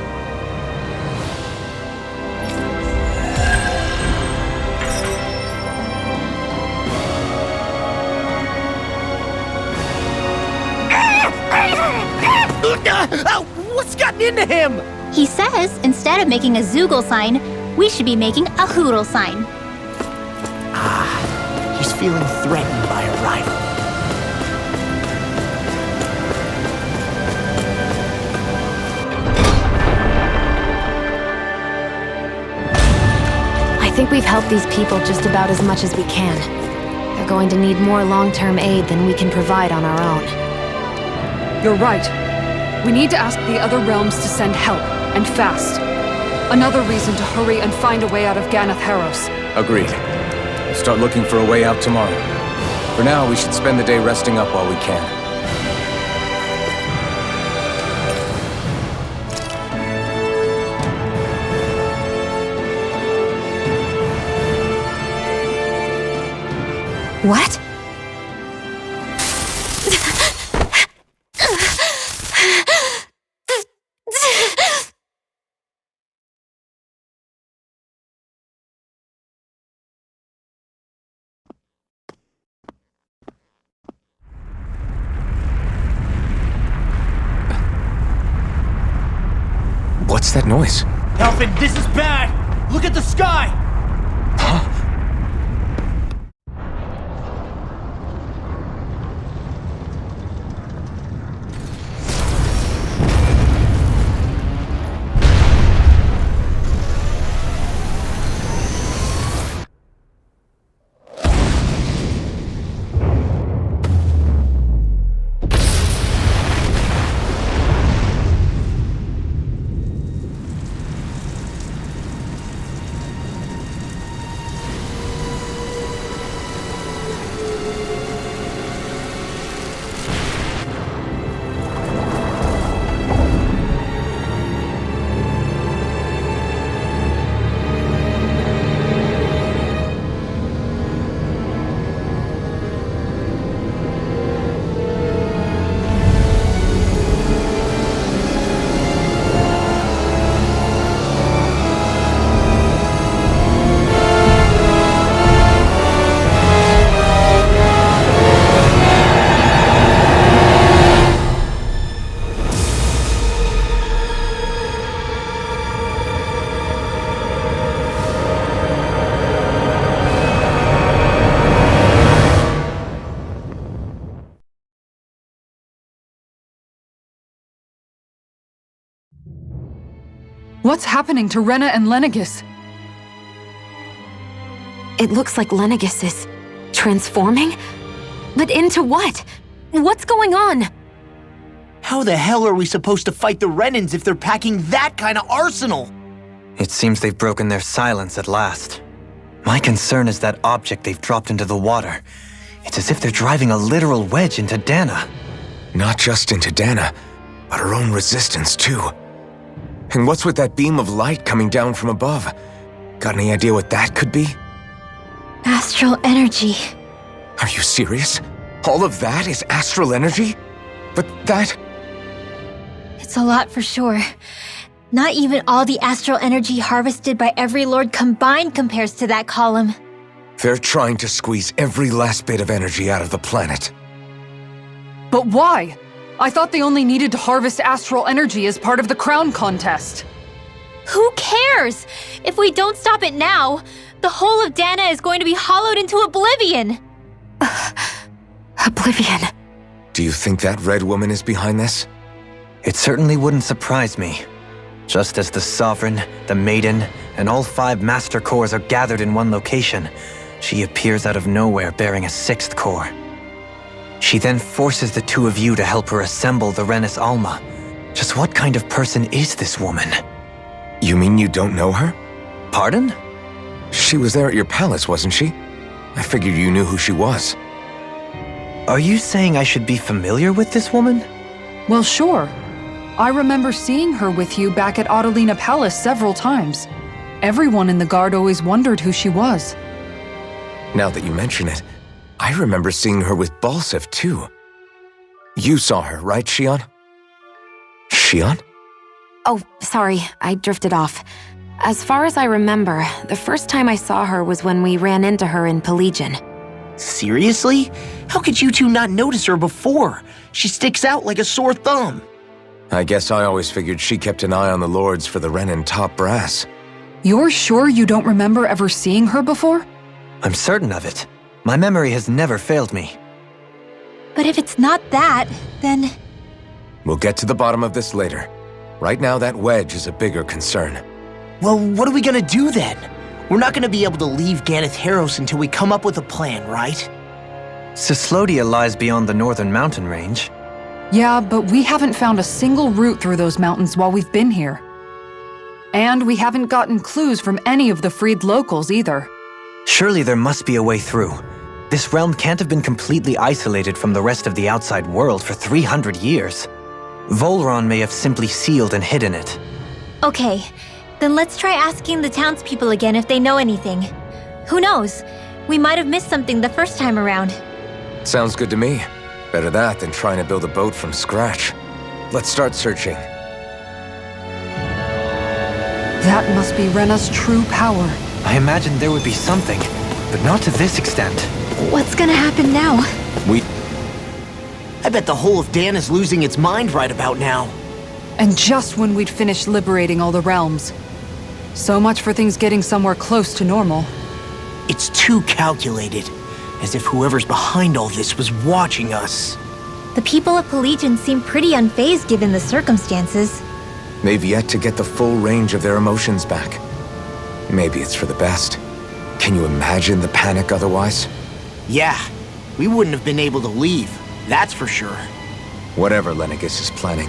Speaker 2: What's gotten into him?
Speaker 8: He says instead of making a Zoogle sign, we should be making a Hoodle sign.
Speaker 2: He's feeling threatened by a rival.
Speaker 3: I think we've helped these people just about as much as we can. They're going to need more long-term aid than we can provide on our own.
Speaker 5: You're right. We need to ask the other realms to send help, and fast. Another reason to hurry and find a way out of Ganath Haros.
Speaker 6: Agreed. We'll start looking for a way out tomorrow. For now, we should spend the day resting up while we can.
Speaker 3: What?
Speaker 6: What's that noise?
Speaker 2: Elfin, this is bad! Look at the sky!
Speaker 6: Huh?
Speaker 5: What's happening to Rena and Lenegis?
Speaker 3: It looks like Lenegis is transforming? But into what? What's going on?
Speaker 2: How the hell are we supposed to fight the Renans if they're packing that kind of arsenal?
Speaker 4: It seems they've broken their silence at last. My concern is that object they've dropped into the water. It's as if they're driving a literal wedge into Dana.
Speaker 6: Not just into Dana, but her own resistance, too. And what's with that beam of light coming down from above? Got any idea what that could be?
Speaker 1: Astral energy.
Speaker 6: Are you serious? All of that is astral energy? But that...
Speaker 1: It's a lot for sure. Not even all the astral energy harvested by every lord combined compares to that column.
Speaker 6: They're trying to squeeze every last bit of energy out of the planet.
Speaker 5: But why? I thought they only needed to harvest astral energy as part of the crown contest.
Speaker 1: Who cares? If we don't stop it now, the whole of Dana is going to be hollowed into oblivion.
Speaker 3: Oblivion.
Speaker 6: Do you think that red woman is behind this?
Speaker 4: It certainly wouldn't surprise me. Just as the Sovereign, the Maiden, and all 5 Master Cores are gathered in one location, she appears out of nowhere bearing a 6th core. She then forces the 2 of you to help her assemble the Renis Alma. Just what kind of person is this woman?
Speaker 6: You mean you don't know her?
Speaker 4: Pardon?
Speaker 6: She was there at your palace, wasn't she? I figured you knew who she was.
Speaker 4: Are you saying I should be familiar with this woman?
Speaker 5: Well, sure. I remember seeing her with you back at Adelina Palace several times. Everyone in the guard always wondered who she was.
Speaker 6: Now that you mention it, I remember seeing her with Balsif, too. You saw her, right, Shion? Shion?
Speaker 3: Oh, sorry, I drifted off. As far as I remember, the first time I saw her was when we ran into her in Pelagian.
Speaker 2: Seriously? How could you two not notice her before? She sticks out like a sore thumb.
Speaker 6: I guess I always figured she kept an eye on the lords for the Renin top brass.
Speaker 5: You're sure you don't remember ever seeing her before?
Speaker 4: I'm certain of it. My memory has never failed me.
Speaker 1: But if it's not that, then...
Speaker 6: We'll get to the bottom of this later. Right now, that wedge is a bigger concern.
Speaker 2: Well, what are we gonna do then? We're not gonna be able to leave Ganath Haros until we come up with a plan, right?
Speaker 4: Cyslodia lies beyond the northern mountain range.
Speaker 5: Yeah, but we haven't found a single route through those mountains while we've been here. And we haven't gotten clues from any of the freed locals either.
Speaker 4: Surely there must be a way through. This realm can't have been completely isolated from the rest of the outside world for 300 years. Volron may have simply sealed and hidden it.
Speaker 1: Okay, then let's try asking the townspeople again if they know anything. Who knows? We might have missed something the first time around.
Speaker 6: Sounds good to me. Better that than trying to build a boat from scratch. Let's start searching.
Speaker 5: That must be Rena's true power.
Speaker 4: I imagined there would be something, but not to this extent.
Speaker 1: What's gonna happen now?
Speaker 2: I bet the whole of Dan is losing its mind right about now.
Speaker 5: And just when we'd finished liberating all the realms. So much for things getting somewhere close to normal.
Speaker 2: It's too calculated, as if whoever's behind all this was watching us.
Speaker 1: The people of Pelagian seem pretty unfazed given the circumstances.
Speaker 6: They've yet to get the full range of their emotions back. Maybe it's for the best. Can you imagine the panic otherwise?
Speaker 2: Yeah, we wouldn't have been able to leave, that's for sure.
Speaker 6: Whatever Lenegis is planning,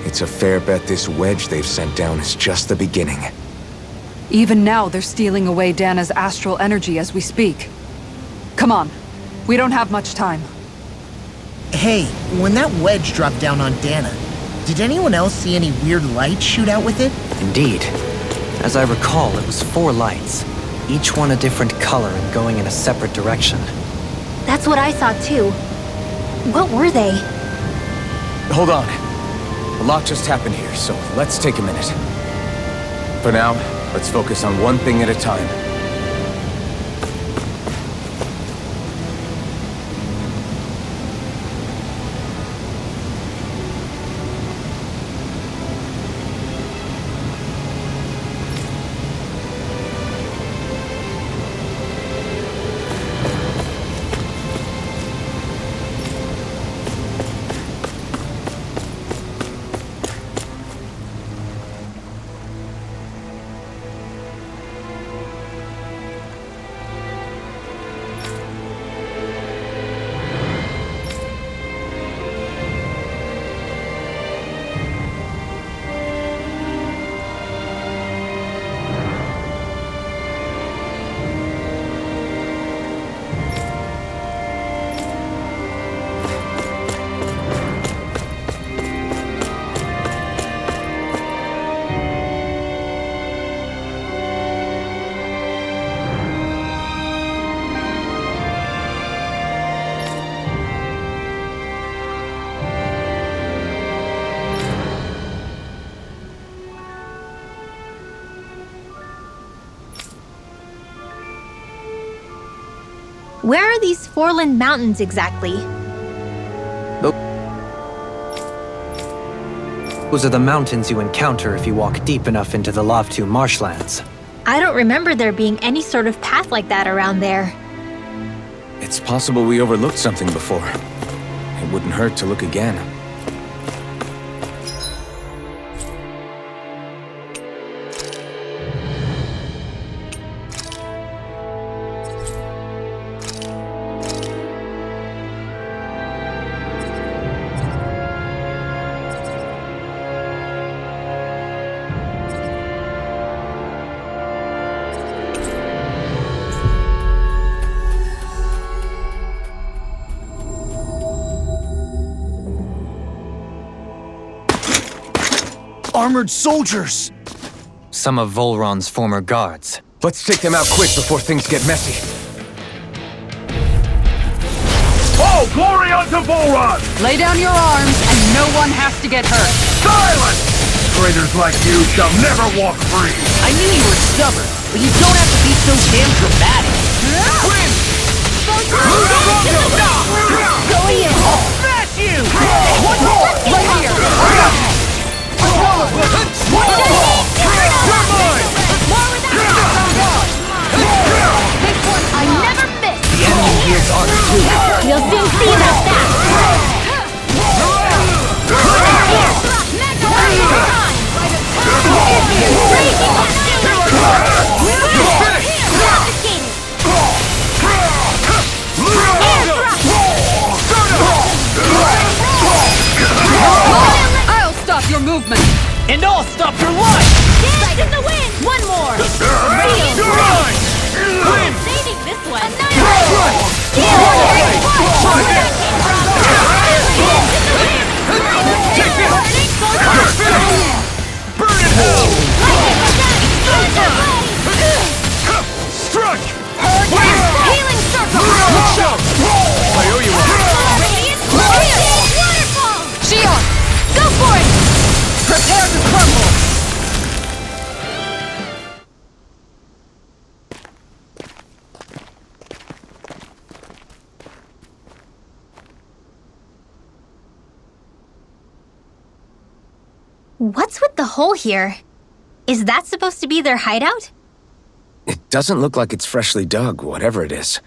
Speaker 6: it's a fair bet this wedge they've sent down is just the beginning.
Speaker 5: Even now, they're stealing away Dana's astral energy as we speak. Come on, we don't have much time.
Speaker 2: Hey, when that wedge dropped down on Dana, did anyone else see any weird lights shoot out with it?
Speaker 4: Indeed. As I recall, it was 4 lights, each one a different color and going in a separate direction.
Speaker 1: That's what I saw too. What were they?
Speaker 6: Hold on. A lot just happened here, so let's take a minute. For now, let's focus on one thing at a time.
Speaker 1: Where are these Foreland Mountains exactly?
Speaker 4: Those are the mountains you encounter if you walk deep enough into the Lavtu marshlands.
Speaker 1: I don't remember there being any sort of path like that around there.
Speaker 6: It's possible we overlooked something before. It wouldn't hurt to look again.
Speaker 2: Armored soldiers!
Speaker 4: Some of Volron's former guards.
Speaker 6: Let's take them out quick before things get messy. Oh!
Speaker 9: Glory unto Volron!
Speaker 5: Lay down your arms, and no one has to get hurt.
Speaker 9: Silence! Traitors like you shall never walk free!
Speaker 10: I knew you were stubborn, but you don't have to be so damn dramatic.
Speaker 9: Win!
Speaker 10: Going in! I'll smash you!
Speaker 5: One more! Right here!
Speaker 8: I never miss!
Speaker 10: The enemy here's on too.
Speaker 8: You'll soon see about that!
Speaker 5: I'll stop your movement!
Speaker 10: And I'll stop your life!
Speaker 8: Dance in the wind! One more! Saving this one!
Speaker 9: Struck!
Speaker 8: Healing circle!
Speaker 9: I owe you one.
Speaker 8: Radiant waterfall!
Speaker 5: Shion!
Speaker 8: Go for it!
Speaker 5: Prepare to crumble!
Speaker 1: What's with the hole here? Is that supposed to be their hideout?
Speaker 6: It doesn't look like it's freshly dug, whatever it is.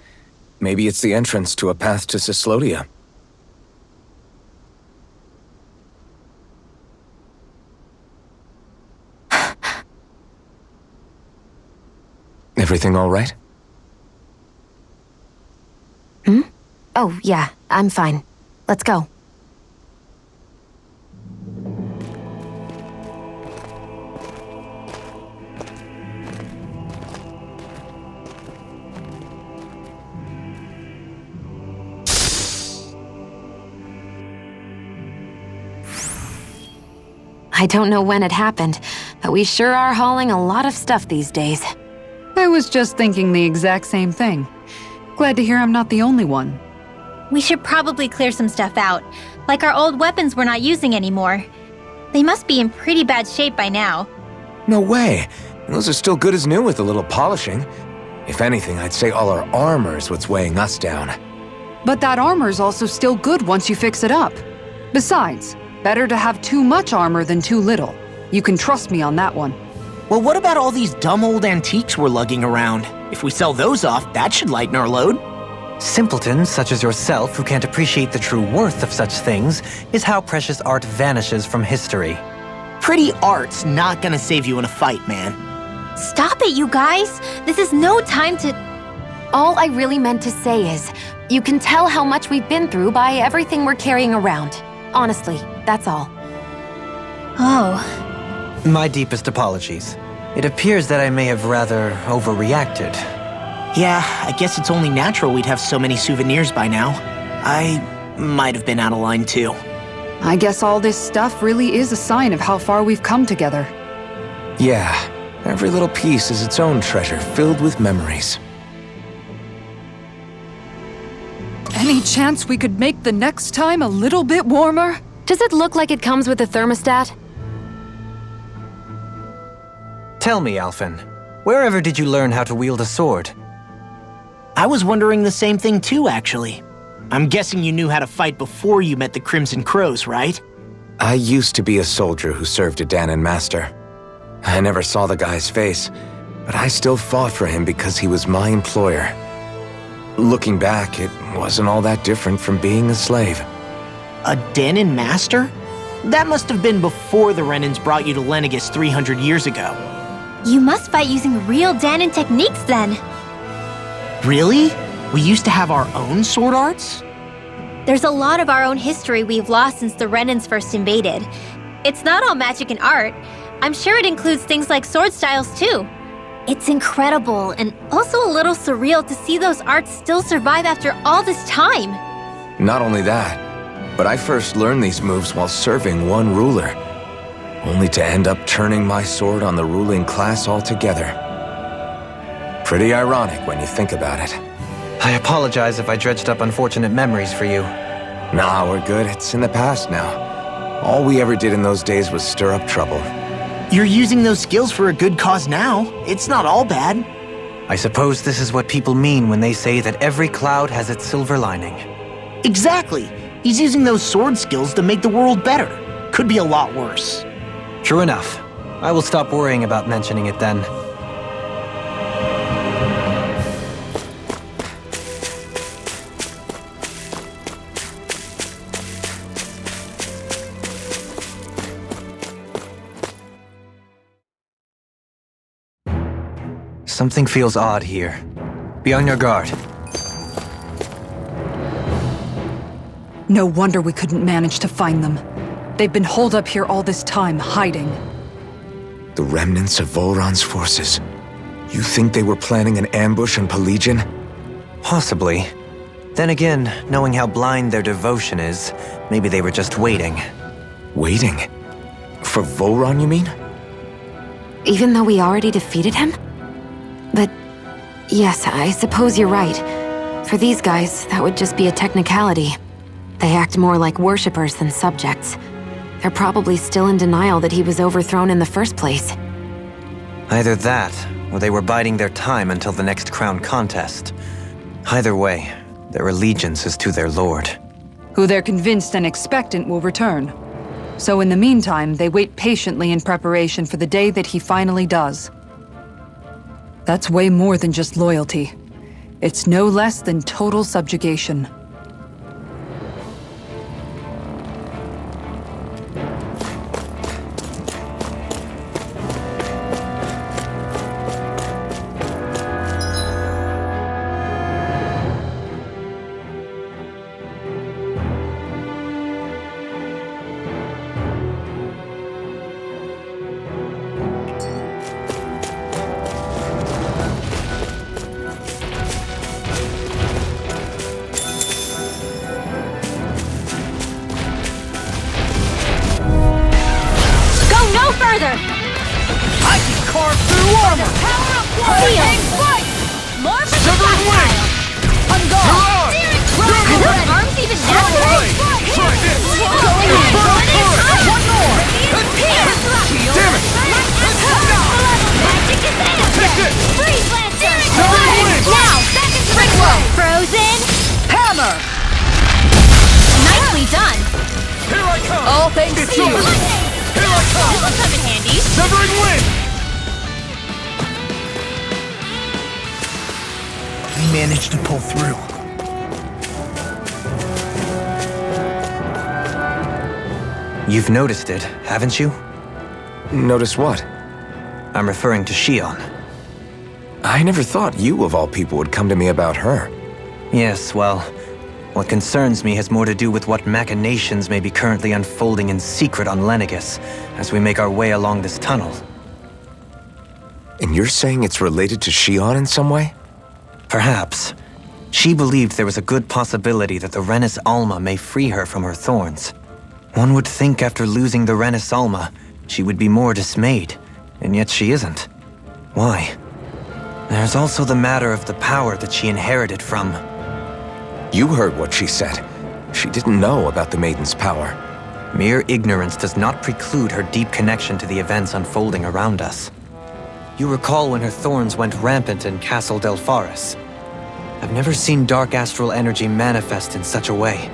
Speaker 6: Maybe it's the entrance to a path to Cyslodia. Everything all right?
Speaker 3: Oh, yeah, I'm fine. Let's go. I don't know when it happened, but we sure are hauling a lot of stuff these days.
Speaker 5: I was just thinking the exact same thing. Glad to hear I'm not the only one.
Speaker 1: We should probably clear some stuff out, like our old weapons we're not using anymore. They must be in pretty bad shape by now.
Speaker 6: No way. Those are still good as new with a little polishing. If anything, I'd say all our armor is what's weighing us down.
Speaker 5: But that armor's also still good once you fix it up. Besides, better to have too much armor than too little. You can trust me on that one.
Speaker 2: Well, what about all these dumb old antiques we're lugging around? If we sell those off, that should lighten our load.
Speaker 4: Simpletons such as yourself who can't appreciate the true worth of such things is how precious art vanishes from history.
Speaker 2: Pretty art's not gonna save you in a fight, man.
Speaker 1: Stop it, you guys! This is no time to...
Speaker 3: All I really meant to say is, you can tell how much we've been through by everything we're carrying around. Honestly, that's all.
Speaker 1: Oh.
Speaker 4: My deepest apologies. It appears that I may have rather overreacted.
Speaker 2: Yeah, I guess it's only natural we'd have so many souvenirs by now. I might have been out of line too.
Speaker 5: I guess all this stuff really is a sign of how far we've come together.
Speaker 6: Yeah, every little piece is its own treasure filled with memories.
Speaker 5: Any chance we could make the next time a little bit warmer?
Speaker 3: Does it look like it comes with a thermostat?
Speaker 4: Tell me, Alphen, wherever did you learn how to wield a sword?
Speaker 2: I was wondering the same thing too, actually. I'm guessing you knew how to fight before you met the Crimson Crows, right?
Speaker 6: I used to be a soldier who served a Danon master. I never saw the guy's face, but I still fought for him because he was my employer. Looking back, it wasn't all that different from being a slave.
Speaker 2: A Danon master? That must have been before the Renans brought you to Lenegis 300 years ago.
Speaker 1: You must fight using real Danon techniques then.
Speaker 2: Really? We used to have our own sword arts?
Speaker 1: There's a lot of our own history we've lost since the Renans first invaded. It's not all magic and art. I'm sure it includes things like sword styles too. It's incredible and also a little surreal to see those arts still survive after all this time.
Speaker 6: Not only that, but I first learned these moves while serving one ruler, only to end up turning my sword on the ruling class altogether. Pretty ironic when you think about it.
Speaker 4: I apologize if I dredged up unfortunate memories for you.
Speaker 6: Nah, we're good. It's in the past now. All we ever did in those days was stir up trouble.
Speaker 2: You're using those skills for a good cause now. It's not all bad.
Speaker 4: I suppose this is what people mean when they say that every cloud has its silver lining.
Speaker 2: Exactly. He's using those sword skills to make the world better. Could be a lot worse.
Speaker 4: True enough. I will stop worrying about mentioning it then. Something feels odd here. Be on your guard.
Speaker 5: No wonder we couldn't manage to find them. They've been holed up here all this time, hiding.
Speaker 6: The remnants of Volron's forces. You think they were planning an ambush on Pelagian?
Speaker 4: Possibly. Then again, knowing how blind their devotion is, maybe they were just waiting.
Speaker 6: Waiting? For Volron, you mean?
Speaker 3: Even though we already defeated him? But yes, I suppose you're right. For these guys, that would just be a technicality. They act more like worshippers than subjects. They're probably still in denial that he was overthrown in the first place.
Speaker 4: Either that, or they were biding their time until the next crown contest. Either way, their allegiance is to their lord.
Speaker 5: Who they're convinced and expectant will return. So in the meantime, they wait patiently in preparation for the day that he finally does. That's way more than just loyalty. It's no less than total subjugation.
Speaker 8: No further!
Speaker 10: I can carve through armor!
Speaker 8: Power of warrior! Fight! More for the stockpile! On guard! Are those arms even necessary?
Speaker 9: Try this!
Speaker 8: Going in!
Speaker 10: One more!
Speaker 8: Here!
Speaker 9: Damn it!
Speaker 8: Magic is there!
Speaker 9: Take this!
Speaker 8: Freeze blaster!
Speaker 9: Severing wind!
Speaker 8: Now, back into Ring World! Frozen!
Speaker 10: Hammer!
Speaker 8: Nicely done!
Speaker 9: Here I come!
Speaker 10: All thanks
Speaker 9: It's
Speaker 10: to you!
Speaker 9: yours! Here I
Speaker 8: This
Speaker 9: come!
Speaker 8: will come in handy!
Speaker 9: Severing wind!
Speaker 2: We managed to pull through.
Speaker 4: You've noticed it, haven't you?
Speaker 6: Notice what?
Speaker 4: I'm referring to Shion.
Speaker 6: I never thought you, of all people, would come to me about her.
Speaker 4: Yes, well, what concerns me has more to do with what machinations may be currently unfolding in secret on Lenegis as we make our way along this tunnel.
Speaker 6: And you're saying it's related to Shion in some way?
Speaker 4: Perhaps. She believed there was a good possibility that the Renis Alma may free her from her thorns. One would think after losing the Renis Alma, she would be more dismayed, and yet she isn't. Why? There's also the matter of the power that she inherited from...
Speaker 6: You heard what she said. She didn't know about the Maiden's power.
Speaker 4: Mere ignorance does not preclude her deep connection to the events unfolding around us. You recall when her thorns went rampant in Castle Delpharis. I've never seen dark astral energy manifest in such a way.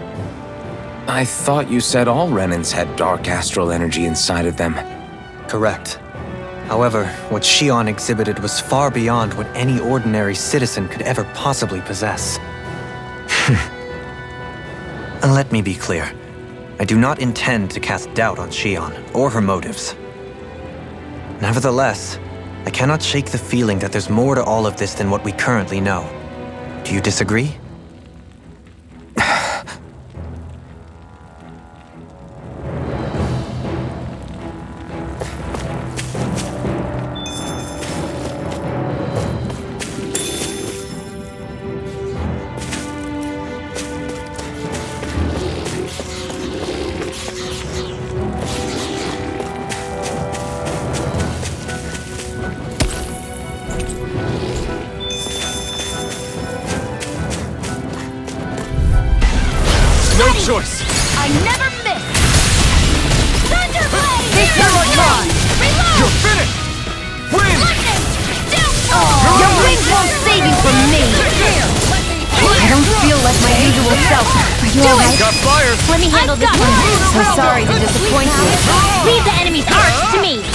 Speaker 6: I thought you said all Renans had dark astral energy inside of them.
Speaker 4: Correct. However, what Shion exhibited was far beyond what any ordinary citizen could ever possibly possess. And let me be clear. I do not intend to cast doubt on Shion or her motives. Nevertheless, I cannot shake the feeling that there's more to all of this than what we currently know. Do you disagree?
Speaker 7: No choice.
Speaker 8: I never miss! Thunderblade! This one's mine! Reload!
Speaker 7: You're finished! Win!
Speaker 8: Lightning! Downfall! Your wings won't save you from me! I don't feel like my usual self.
Speaker 1: Are you alright?
Speaker 7: Got flyers!
Speaker 1: Let me handle this one.
Speaker 3: So sorry to disappoint you.
Speaker 8: Leave the enemy's arch to me!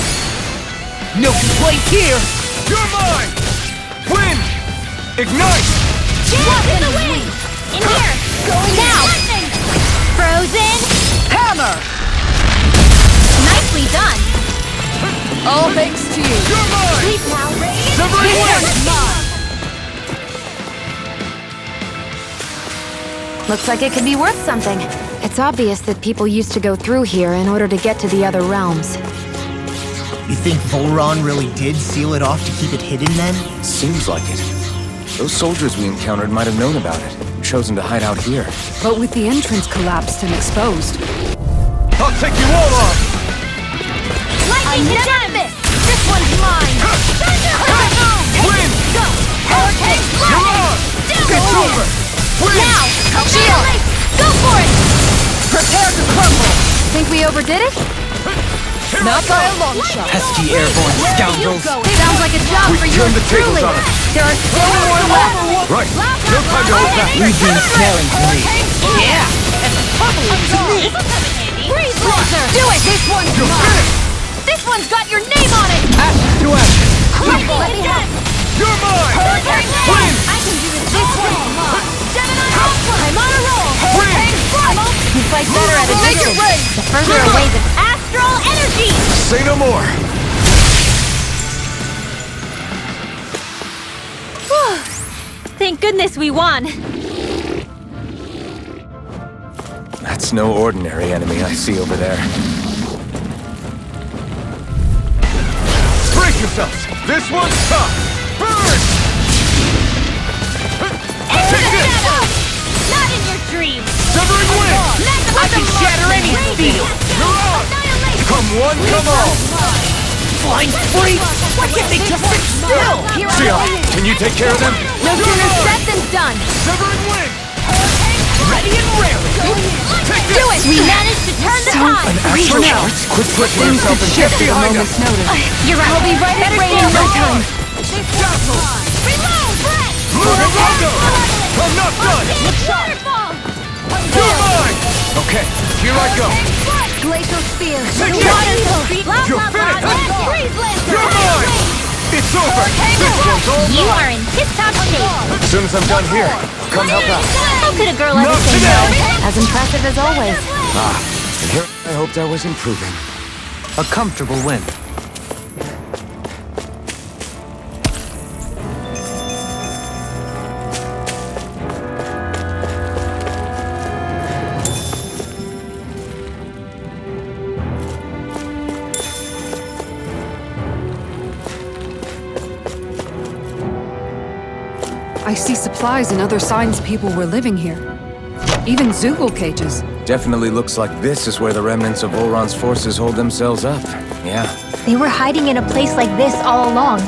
Speaker 10: No complaint here!
Speaker 7: You're mine! Win! Ignite!
Speaker 8: Walk in the wind! In here! Going now! Frozen!
Speaker 5: Hammer!
Speaker 8: Nicely done!
Speaker 5: All thanks to you.
Speaker 7: You're mine!
Speaker 8: Sleep now, Radiant!
Speaker 7: Severing Wind!
Speaker 3: Looks like it could be worth something. It's obvious that people used to go through here in order to get to the other realms.
Speaker 10: You think Volron really did seal it off to keep it hidden then?
Speaker 6: Seems like it. Those soldiers we encountered might have known about it, and chosen to hide out here.
Speaker 5: But with the entrance collapsed and exposed,
Speaker 7: I'll take you all on!
Speaker 8: Lightning to Ganath! This one's mine!
Speaker 7: Win!
Speaker 8: Go! Hurricane
Speaker 7: You're on! It's over! Win!
Speaker 8: Now! Shield! Go for it!
Speaker 5: prepare to crumble!
Speaker 3: Think we overdid it?
Speaker 5: Not by a long shot.
Speaker 4: Pesky airborne scoundrels!
Speaker 3: Sounds like a job for
Speaker 6: We've
Speaker 3: you
Speaker 6: turned the tables
Speaker 3: truly.
Speaker 6: on them.
Speaker 3: There are so more left.
Speaker 6: Right. No time to hold back.
Speaker 10: Legion's caring for me.
Speaker 8: Yeah! To me! Freeze laser! Do it! This one's mine! This one's got your name on it!
Speaker 10: Ash to ash.
Speaker 8: Lightning again!
Speaker 7: You're mine!
Speaker 8: Hurricane
Speaker 7: Win!
Speaker 8: I can do this one's mine! Gemini Alpha! I'm on a roll!
Speaker 7: Win!
Speaker 8: Hurricane Flight!
Speaker 3: You fight better at a distance. The further away the
Speaker 8: Astral Energy!
Speaker 6: Say no more.
Speaker 1: Thank goodness we won.
Speaker 6: That's no ordinary enemy I see over there.
Speaker 7: Brace yourselves! This one's tough! Burn! Take this!
Speaker 8: Not in your dreams!
Speaker 7: Severing Wind!
Speaker 10: I can shatter any steel!
Speaker 7: You're on! Come one, come all!
Speaker 10: Flying freak! Why can't they just sit still?
Speaker 6: Shield, can you take care of them?
Speaker 3: No sooner said than done.
Speaker 7: Severing Wind!
Speaker 10: Ready and raring!
Speaker 8: Do it! We managed to turn the tide!
Speaker 6: Astral Charts? Quit flipping yourself and get
Speaker 5: Shift at a
Speaker 6: behind
Speaker 5: moment's
Speaker 6: us!
Speaker 5: notice.
Speaker 3: You're right. I'll be right at ready in no time.
Speaker 8: Reload! Brett!
Speaker 7: Muragogo! I'm not done!
Speaker 8: Waterfall!
Speaker 7: You're mine! Okay, here I go!
Speaker 3: Glacial spear.
Speaker 7: Take this! You're finished!
Speaker 8: Freeze laser!
Speaker 7: You're mine! It's over! This one's all
Speaker 8: You
Speaker 7: mine!
Speaker 8: are in tip-top shape!
Speaker 6: As soon as I'm done here, come help out.
Speaker 8: How could a girl ever
Speaker 7: Not
Speaker 8: say
Speaker 7: today!
Speaker 8: no?
Speaker 3: As impressive as always.
Speaker 6: And here I hoped I was improving.
Speaker 4: A comfortable win.
Speaker 5: I see supplies and other signs people were living here. Even Zoogle cages.
Speaker 6: Definitely looks like this is where the remnants of Volron's forces hold themselves up. Yeah.
Speaker 1: They were hiding in a place like this all along.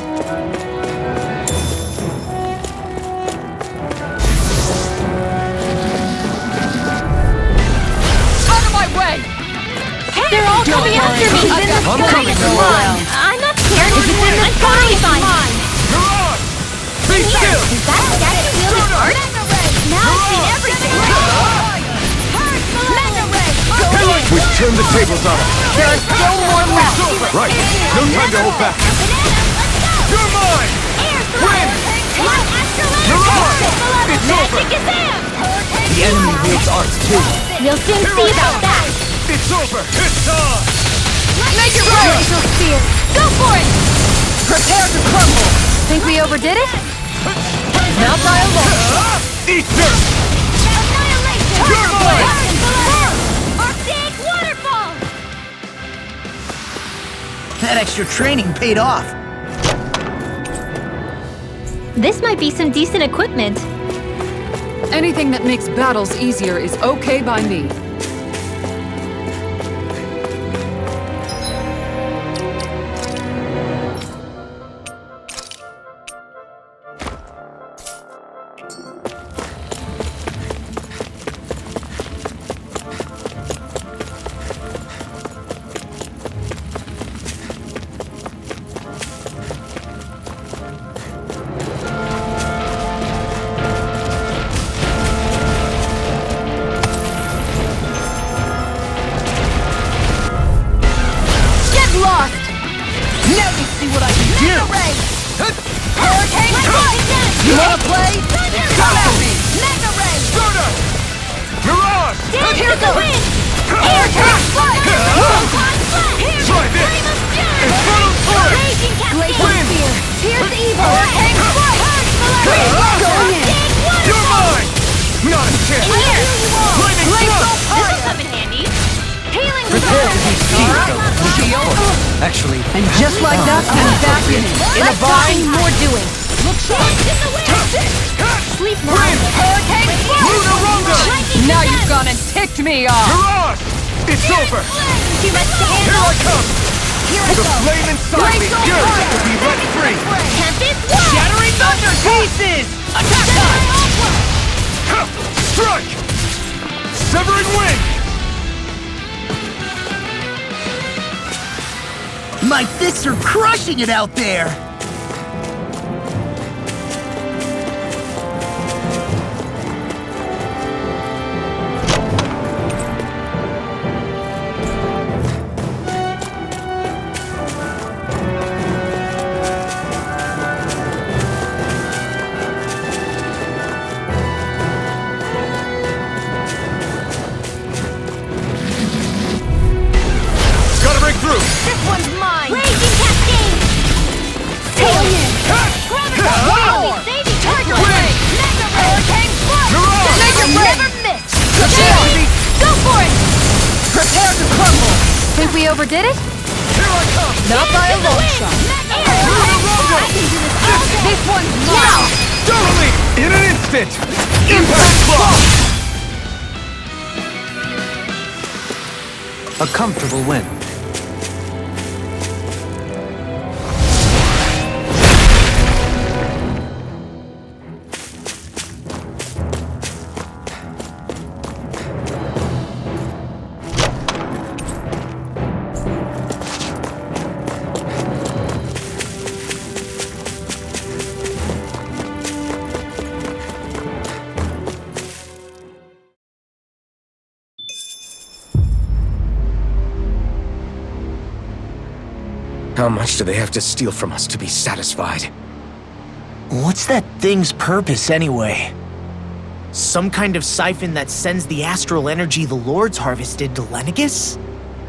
Speaker 5: Out of my way!
Speaker 8: They're all coming after me!
Speaker 6: I'm coming, Noah.
Speaker 8: I'm not scared! I'm totally fine!
Speaker 7: You're on! Be still!
Speaker 8: Is that statue wielding art? Now I've seen everything!
Speaker 6: We've turned the tables on them.
Speaker 3: There are still more left.
Speaker 6: Right. No time to hold back.
Speaker 7: You're mine! Win! You're on! It's over!
Speaker 10: The enemy wields arts too.
Speaker 8: We'll soon see about that!
Speaker 7: It's over! It's on!
Speaker 8: Make it right! Glacial spear! Go for it!
Speaker 5: Prepare to crumble!
Speaker 3: Think we overdid it?
Speaker 5: Not by a long.
Speaker 7: Eat dirt!
Speaker 8: Annihilation!
Speaker 7: You're mine!
Speaker 8: Arctic waterfall!
Speaker 10: That extra training paid off.
Speaker 1: This might be some decent equipment.
Speaker 5: Anything that makes battles easier is okay by me.
Speaker 8: Dance to the wind! Air turret flight! Photon flash!
Speaker 9: Try this!
Speaker 8: Flame of fury!
Speaker 9: Infernal torrent!
Speaker 8: Raging
Speaker 3: Glacial
Speaker 8: cascade!
Speaker 3: spear! Here's evil!
Speaker 8: Hurricane flight!
Speaker 3: Going in!
Speaker 9: You're mine! Not a chance!
Speaker 8: Here!
Speaker 9: Flaming thrust!
Speaker 8: This'll come in handy! Healing
Speaker 4: Prepare to be seized. Actually,
Speaker 5: And just like that, I'm back in it.
Speaker 3: In a bind, more doing!
Speaker 8: Look sharp! In the wind!
Speaker 3: Sleep now!
Speaker 8: Hurricane flight!
Speaker 9: Lunarunga!
Speaker 5: Now you've gone and ticked me off!
Speaker 9: Mirage! It's over!
Speaker 8: Too much to
Speaker 9: Here
Speaker 8: handle!
Speaker 9: I come! The flame inside me yearns to be let free!
Speaker 8: Tempest Wall!
Speaker 10: Shattering thunder pieces! Attack time!
Speaker 9: Ha! Strike! Severing wind!
Speaker 10: My fists are crushing it out there!
Speaker 9: Gotta break through!
Speaker 8: This one's mine! Raging cascade! Alien! I'll be saving Tiger Blade! Mega Hurricane Flight!
Speaker 9: Mirage!
Speaker 8: Never miss! Go for it!
Speaker 5: Prepare to crumble!
Speaker 3: Think we overdid it?
Speaker 9: Here I come!
Speaker 5: Not by a long shot.
Speaker 9: Lunarunga!
Speaker 5: This one's mine!
Speaker 9: Totally! In an instant! Impact block!
Speaker 4: a comfortable win.
Speaker 6: How much do they have to steal from us to be satisfied?
Speaker 2: What's that thing's purpose anyway? Some kind of siphon that sends the astral energy the Lords harvested to Lenegus?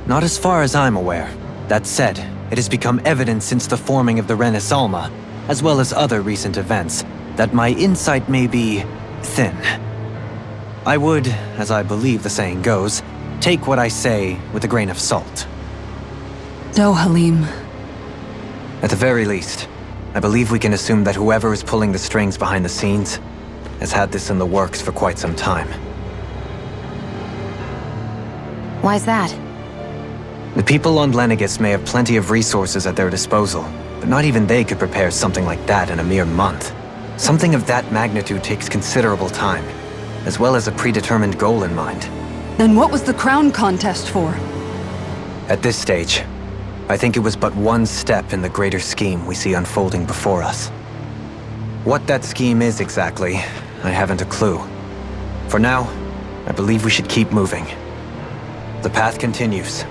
Speaker 4: Not as far as I'm aware. That said, it has become evident since the forming of the Renaissance, as well as other recent events, that my insight may be thin. I would, as I believe the saying goes, take what I say with a grain of salt.
Speaker 5: No, Halim.
Speaker 4: At the very least, I believe we can assume that whoever is pulling the strings behind the scenes has had this in the works for quite some time.
Speaker 3: Why's that?
Speaker 4: The people on Lenegus may have plenty of resources at their disposal, but not even they could prepare something like that in a mere month. Something of that magnitude takes considerable time, as well as a predetermined goal in mind.
Speaker 5: Then what was the crown contest for?
Speaker 4: At this stage, I think it was but one step in the greater scheme we see unfolding before us. What that scheme is exactly, I haven't a clue. For now, I believe we should keep moving. The path continues.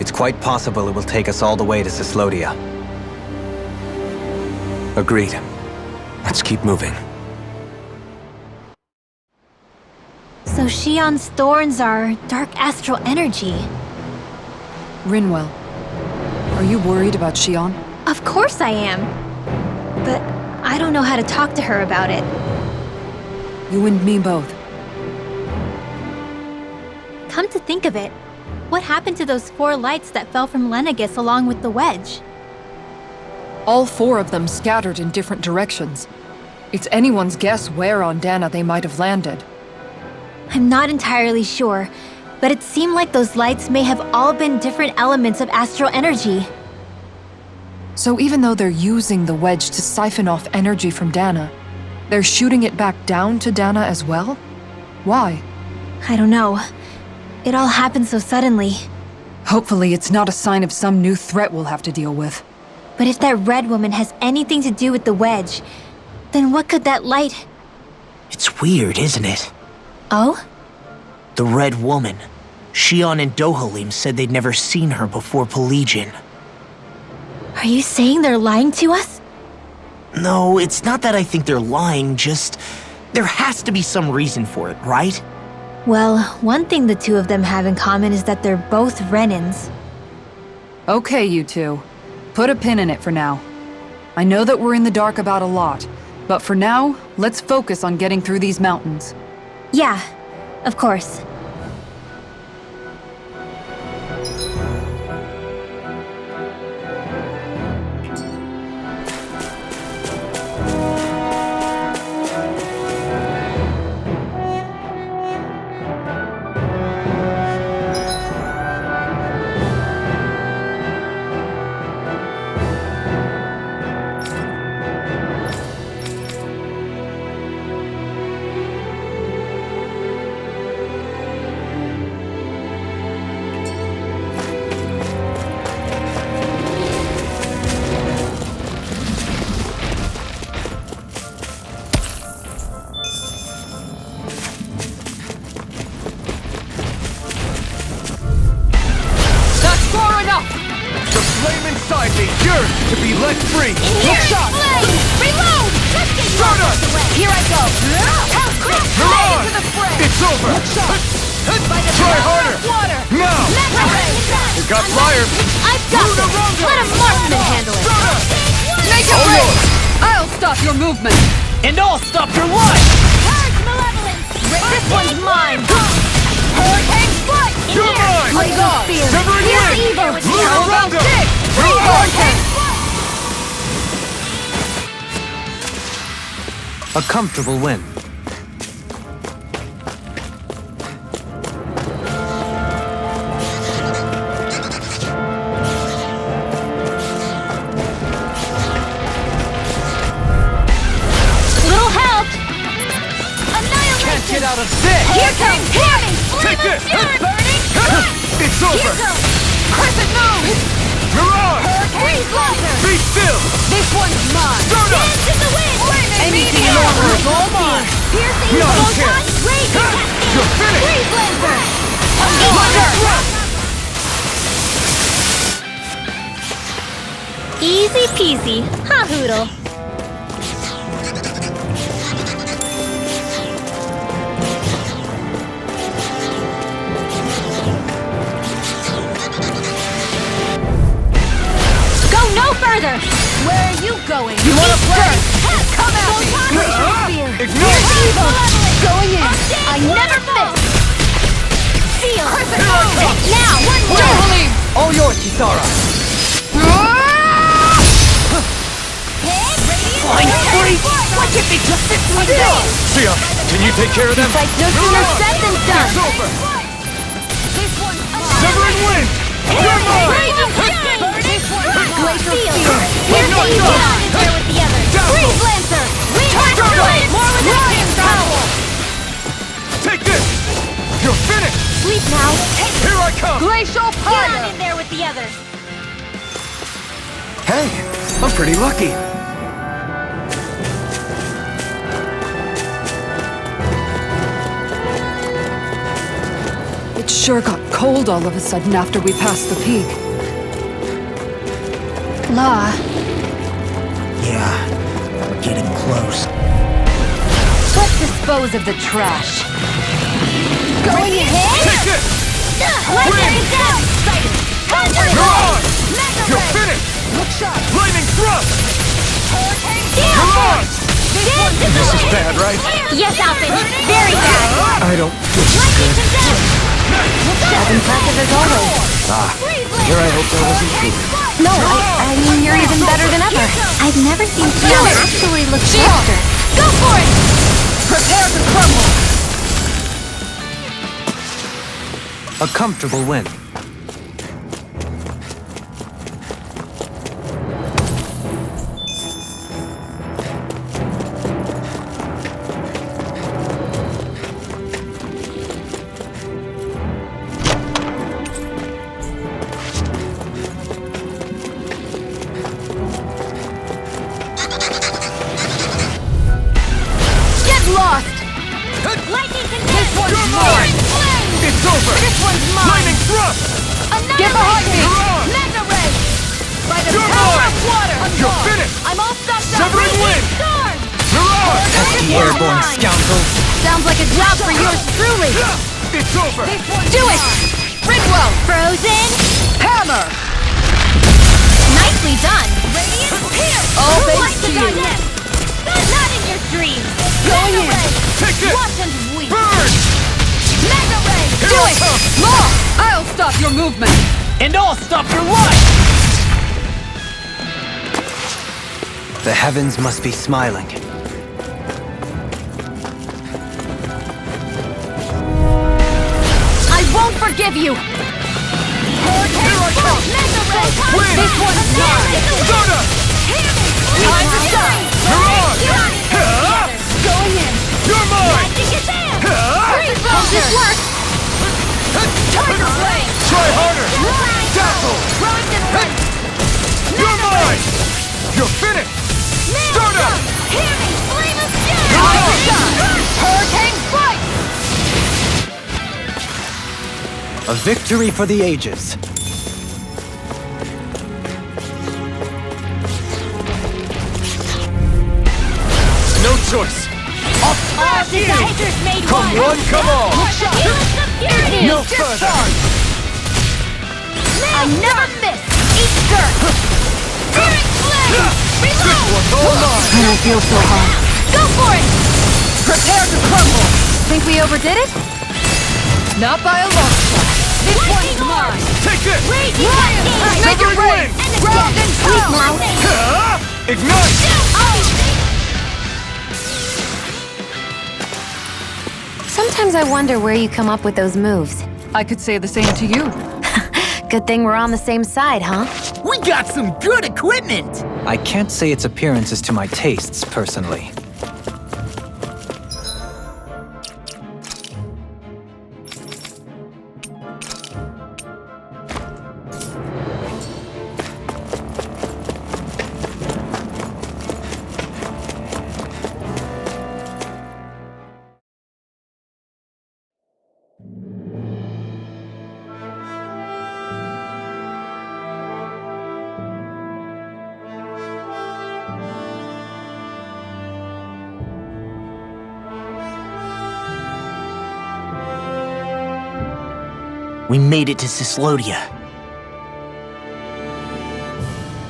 Speaker 4: It's quite possible it will take us all the way to Cyslodia.
Speaker 6: Agreed. Let's keep moving.
Speaker 1: So Shion's thorns are dark astral energy.
Speaker 5: Rinwell, are you worried about Shion?
Speaker 1: Of course I am. But I don't know how to talk to her about it.
Speaker 5: You and me both.
Speaker 1: Come to think of it, what happened to those 4 lights that fell from Lenegus along with the wedge?
Speaker 5: All 4 of them scattered in different directions. It's anyone's guess where on Dana they might have landed.
Speaker 1: I'm not entirely sure, but it seemed like those lights may have all been different elements of astral energy.
Speaker 5: So even though they're using the wedge to siphon off energy from Dana, they're shooting it back down to Dana as well? Why?
Speaker 1: I don't know. It all happened so suddenly.
Speaker 5: Hopefully it's not a sign of some new threat we'll have to deal with.
Speaker 1: But if that red woman has anything to do with the wedge, then what could that light...
Speaker 2: It's weird, isn't it?
Speaker 1: Oh?
Speaker 2: The Red Woman. Shion and Dohalim said they'd never seen her before Pelagian.
Speaker 1: Are you saying they're lying to us?
Speaker 2: No, it's not that I think they're lying, just... there has to be some reason for it, right?
Speaker 1: Well, one thing the two of them have in common is that they're both Renins.
Speaker 5: Okay, you two. Put a pin in it for now. I know that we're in the dark about a lot, but for now, let's focus on getting through these mountains.
Speaker 1: Yeah, of course.
Speaker 6: To be let free!
Speaker 8: Look shot! Reload! Start us! Here I go! Help! Quick!
Speaker 6: Miran!
Speaker 8: To the fray!
Speaker 6: It's over!
Speaker 8: Look shot!
Speaker 6: Try harder!
Speaker 8: Water!
Speaker 6: Now! You got flyers!
Speaker 8: I've got this! Let a marksman handle it!
Speaker 6: Start us!
Speaker 5: Make it rain! I'll stop your movement!
Speaker 10: And I'll stop your life!
Speaker 8: Purge malevolence! This one's mine! Hurricane foot!
Speaker 6: You're mine!
Speaker 8: Plague of fear!
Speaker 6: Severing
Speaker 8: Here's
Speaker 6: wind!
Speaker 8: evil!
Speaker 6: Move around them!
Speaker 8: Hurricane foot!
Speaker 4: A comfortable win.
Speaker 8: Little help! Annihilation!
Speaker 10: Can't get out of this!
Speaker 8: Here comes Hammy!
Speaker 6: Take
Speaker 8: Flame of
Speaker 6: this!
Speaker 8: fury burning!
Speaker 6: It's
Speaker 8: Here
Speaker 6: over!
Speaker 8: goes! Crescent moon!
Speaker 6: Miran!
Speaker 8: Freeze laser!
Speaker 6: Be still!
Speaker 8: This one's mine!
Speaker 6: Start us!
Speaker 8: Dance in the wind!
Speaker 10: Anything normal is all mine!
Speaker 8: Here's the
Speaker 6: No
Speaker 8: evil
Speaker 6: chance.
Speaker 8: one! Raging
Speaker 6: You're finished!
Speaker 8: Freeze laser!
Speaker 1: Easy peasy, ha hoodle.
Speaker 8: Go no further! Where are you going? You wanna play? Come at me!
Speaker 6: Ignite!
Speaker 8: Here's evil! Going in! I never miss! Seal! Now! One more!
Speaker 10: All yours, Kisara! Flying free! Why can't they just sit still?
Speaker 6: Sia, can you take care of them?
Speaker 8: Fight no sooner said than done!
Speaker 6: It's over!
Speaker 8: This one's
Speaker 6: Severing wind! You're mine!
Speaker 8: Glacial fear! Here's the evil! There with the others! Freeze Lancer! More with the power!
Speaker 6: Take this! You're finished!
Speaker 8: Sleep now!
Speaker 6: Here I come!
Speaker 5: Glacial
Speaker 8: Get
Speaker 5: fire!
Speaker 8: on in there with the others!
Speaker 6: Hey, I'm pretty lucky.
Speaker 5: It sure got cold all of a sudden after we passed the peak.
Speaker 1: Law,
Speaker 10: Yeah, we're getting close.
Speaker 3: Let's dispose of the trash.
Speaker 8: Going ahead!
Speaker 6: Take this!
Speaker 8: Let's get it down!
Speaker 6: You're on! You're finished!
Speaker 8: Look sharp!
Speaker 6: Lightning thrust!
Speaker 8: Down!
Speaker 6: You're on!
Speaker 8: This
Speaker 6: is bad, right?
Speaker 8: Yes, Alpin! Very bad!
Speaker 6: I don't feel so
Speaker 8: Lightning
Speaker 6: good.
Speaker 8: condemned!
Speaker 3: As impressive as always.
Speaker 6: Here I hope that wasn't true.
Speaker 3: No, I mean, you're even better than ever.
Speaker 1: I've never seen Sion actually look softer.
Speaker 8: Go for it!
Speaker 5: Prepare to crumble!
Speaker 4: A comfortable win.
Speaker 8: Get lost! Lightning condemned! This one's mine!
Speaker 6: It's over!
Speaker 8: This one's mine!
Speaker 6: Lightning thrust!
Speaker 8: Get behind me!
Speaker 6: You're on!
Speaker 8: Mega ray! By the
Speaker 6: You're
Speaker 8: power
Speaker 6: mine!
Speaker 8: of water!
Speaker 6: You're finished!
Speaker 8: I'm all stopped up!
Speaker 6: Severing wind!
Speaker 8: Storm!
Speaker 6: You're on!
Speaker 10: Pesky airborne scoundrels!
Speaker 3: Sounds like a job for yours truly.
Speaker 9: It's over!
Speaker 5: Do it! Ridwell!
Speaker 8: Frozen!
Speaker 5: Hammer!
Speaker 8: Nicely done! Radiant here!
Speaker 5: All
Speaker 8: Who
Speaker 5: thanks
Speaker 8: wants
Speaker 5: to
Speaker 8: to
Speaker 5: you.
Speaker 8: die next? Not in your dreams!
Speaker 5: Going in.
Speaker 9: Take this!
Speaker 8: Watch and weep!
Speaker 9: Burn!
Speaker 8: Mega Ray!
Speaker 5: Do it! Law! I'll stop your movement!
Speaker 10: And I'll stop your life!
Speaker 4: The heavens must be smiling.
Speaker 3: I won't forgive you!
Speaker 8: Here I come! Mega Ray!
Speaker 9: Win!
Speaker 8: This one's mine!
Speaker 9: Stunner!
Speaker 8: Time to shine!
Speaker 9: You're on!
Speaker 8: Going in!
Speaker 9: You're mine!
Speaker 8: Magic is in!
Speaker 3: Hope this works!
Speaker 8: Tiger Flame!
Speaker 9: Try harder! Dazzle!
Speaker 8: Run and run!
Speaker 9: You're mine! You're finished! Stunner!
Speaker 8: Hear me! Flame of Fury!
Speaker 9: You're on!
Speaker 8: Hurricane Strike!
Speaker 4: A victory for the ages.
Speaker 9: No choice!
Speaker 8: All disasters made
Speaker 9: Come one, come all!
Speaker 8: No further! I never miss! Eat dirt! Spirit Flame! Reload!
Speaker 9: All mine!
Speaker 5: I don't feel so hot.
Speaker 8: Go for it!
Speaker 5: Prepare to crumble! Think we overdid it? Not by a long shot.
Speaker 8: This one's mine!
Speaker 9: Take this!
Speaker 8: Raging
Speaker 5: Make it rain! Ground and pound!
Speaker 9: Ignite!
Speaker 3: Sometimes I wonder where you come up with those moves.
Speaker 5: I could say the same to you.
Speaker 3: Good thing we're on the same side, huh?
Speaker 10: We got some good equipment!
Speaker 4: I can't say its appearance is to my tastes, personally.
Speaker 2: We made it to Cislodia.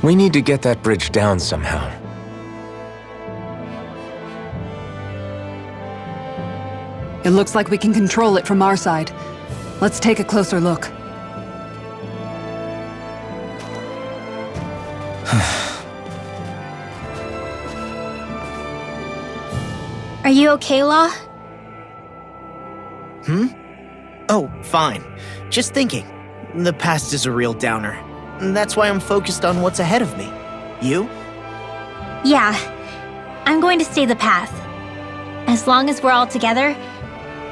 Speaker 6: We need to get that bridge down somehow.
Speaker 5: It looks like we can control it from our side. Let's take a closer look.
Speaker 1: Are you okay, Law?
Speaker 2: Oh, fine. Just thinking. The past is a real downer. That's why I'm focused on what's ahead of me. You?
Speaker 1: Yeah. I'm going to stay the path. As long as we're all together,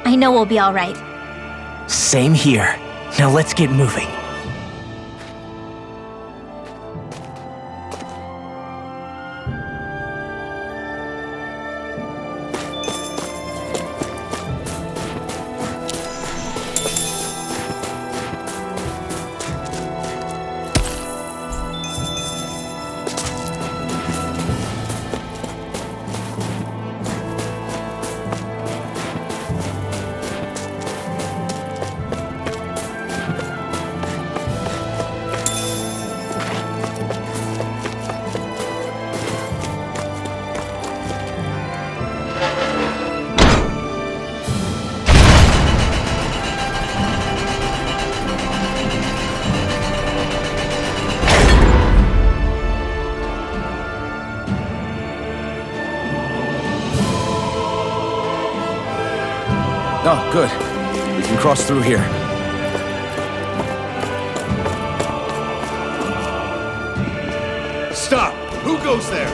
Speaker 1: I know we'll be all right.
Speaker 2: Same here. Now let's get moving.
Speaker 6: Oh, good. We can cross through here.
Speaker 9: Stop! Who goes there?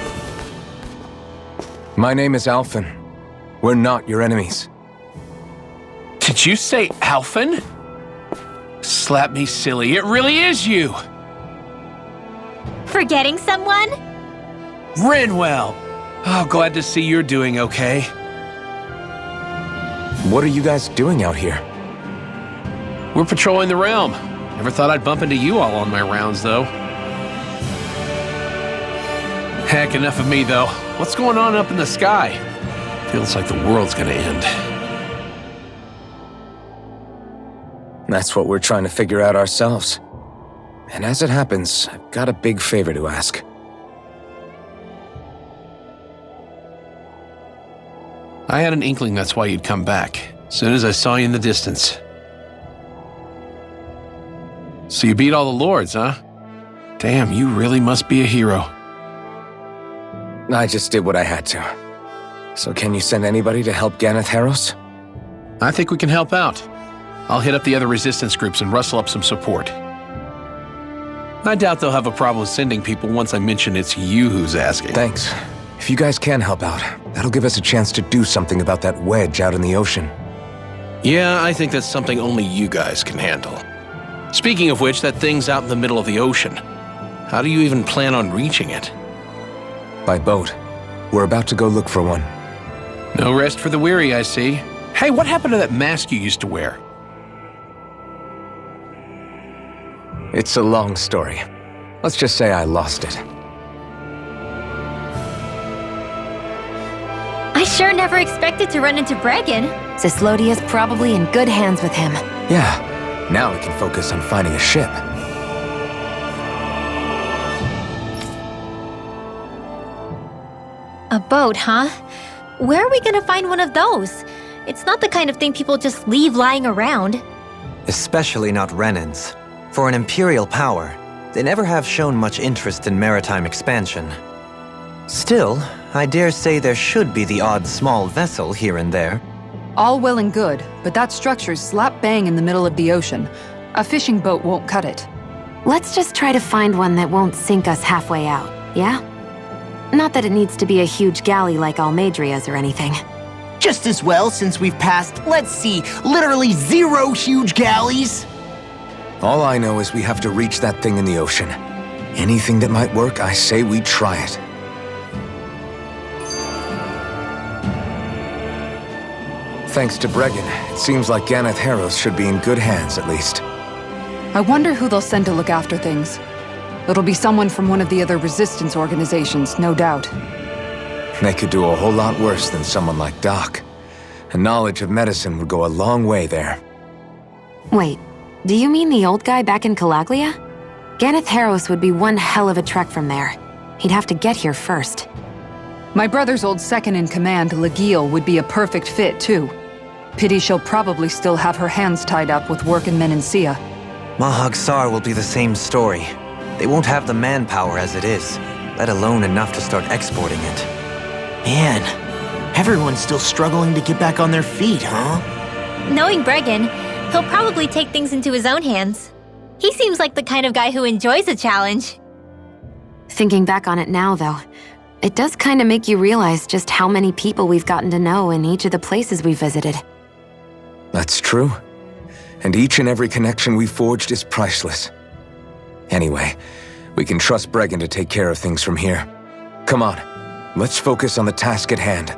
Speaker 6: My name is Alphen. We're not your enemies.
Speaker 11: Did you say Alphen? Slap me silly, it really is you!
Speaker 1: Forgetting someone?
Speaker 11: Rinwell! Oh, glad to see you're doing okay.
Speaker 6: What are you guys doing out here?
Speaker 11: We're patrolling the realm. Never thought I'd bump into you all on my rounds, though. Heck, enough of me, though. What's going on up in the sky? Feels like the world's gonna end.
Speaker 6: That's what we're trying to figure out ourselves. And as it happens, I've got a big favor to ask.
Speaker 11: I had an inkling that's why you'd come back, as soon as I saw you in the distance. So you beat all the lords, huh? Damn, you really must be a hero.
Speaker 6: I just did what I had to. So can you send anybody to help Ganath Haros?
Speaker 11: I think we can help out. I'll hit up the other resistance groups and rustle up some support. I doubt they'll have a problem sending people once I mention it's you who's asking.
Speaker 6: Thanks. If you guys can help out, that'll give us a chance to do something about that wedge out in the ocean.
Speaker 11: Yeah, I think that's something only you guys can handle. Speaking of which, that thing's out in the middle of the ocean. How do you even plan on reaching it?
Speaker 6: By boat. We're about to go look for one.
Speaker 11: No rest for the weary, I see. Hey, what happened to that mask you used to wear?
Speaker 6: It's a long story. Let's just say I lost it.
Speaker 1: I sure never expected to run into Bregan.
Speaker 3: Cislodia's probably in good hands with him.
Speaker 6: Yeah, now we can focus on finding a ship.
Speaker 1: A boat, huh? Where are we gonna find one of those? It's not the kind of thing people just leave lying around.
Speaker 12: Especially not Renans. For an imperial power, they never have shown much interest in maritime expansion. Still, I dare say there should be the odd small vessel here and there.
Speaker 5: All well and good, but that structure's slap bang in the middle of the ocean. A fishing boat won't cut it.
Speaker 3: Let's just try to find one that won't sink us halfway out, yeah? Not that it needs to be a huge galley like Almadria's or anything.
Speaker 10: Just as well, since we've passed, let's see, literally 0 huge galleys.
Speaker 6: All I know is we have to reach that thing in the ocean. Anything that might work, I say we try it. Thanks to Bregan, it seems like Ganath Haros should be in good hands, at least.
Speaker 5: I wonder who they'll send to look after things. It'll be someone from one of the other resistance organizations, no doubt.
Speaker 6: They could do a whole lot worse than someone like Doc. A knowledge of medicine would go a long way there.
Speaker 3: Wait, do you mean the old guy back in Calaglia? Ganath Haros would be one hell of a trek from there. He'd have to get here first.
Speaker 5: My brother's old second-in-command, Legil, would be a perfect fit, too. Pity she'll probably still have her hands tied up with work in Menancia.
Speaker 12: Mahag Sar will be the same story. They won't have the manpower as it is, let alone enough to start exporting it.
Speaker 10: Man, everyone's still struggling to get back on their feet, huh?
Speaker 1: Knowing Bregan, he'll probably take things into his own hands. He seems like the kind of guy who enjoys a challenge.
Speaker 3: Thinking back on it now, though, it does kind of make you realize just how many people we've gotten to know in each of the places we visited.
Speaker 6: That's true. And each and every connection we forged is priceless. Anyway, we can trust Bregan to take care of things from here. Come on, let's focus on the task at hand.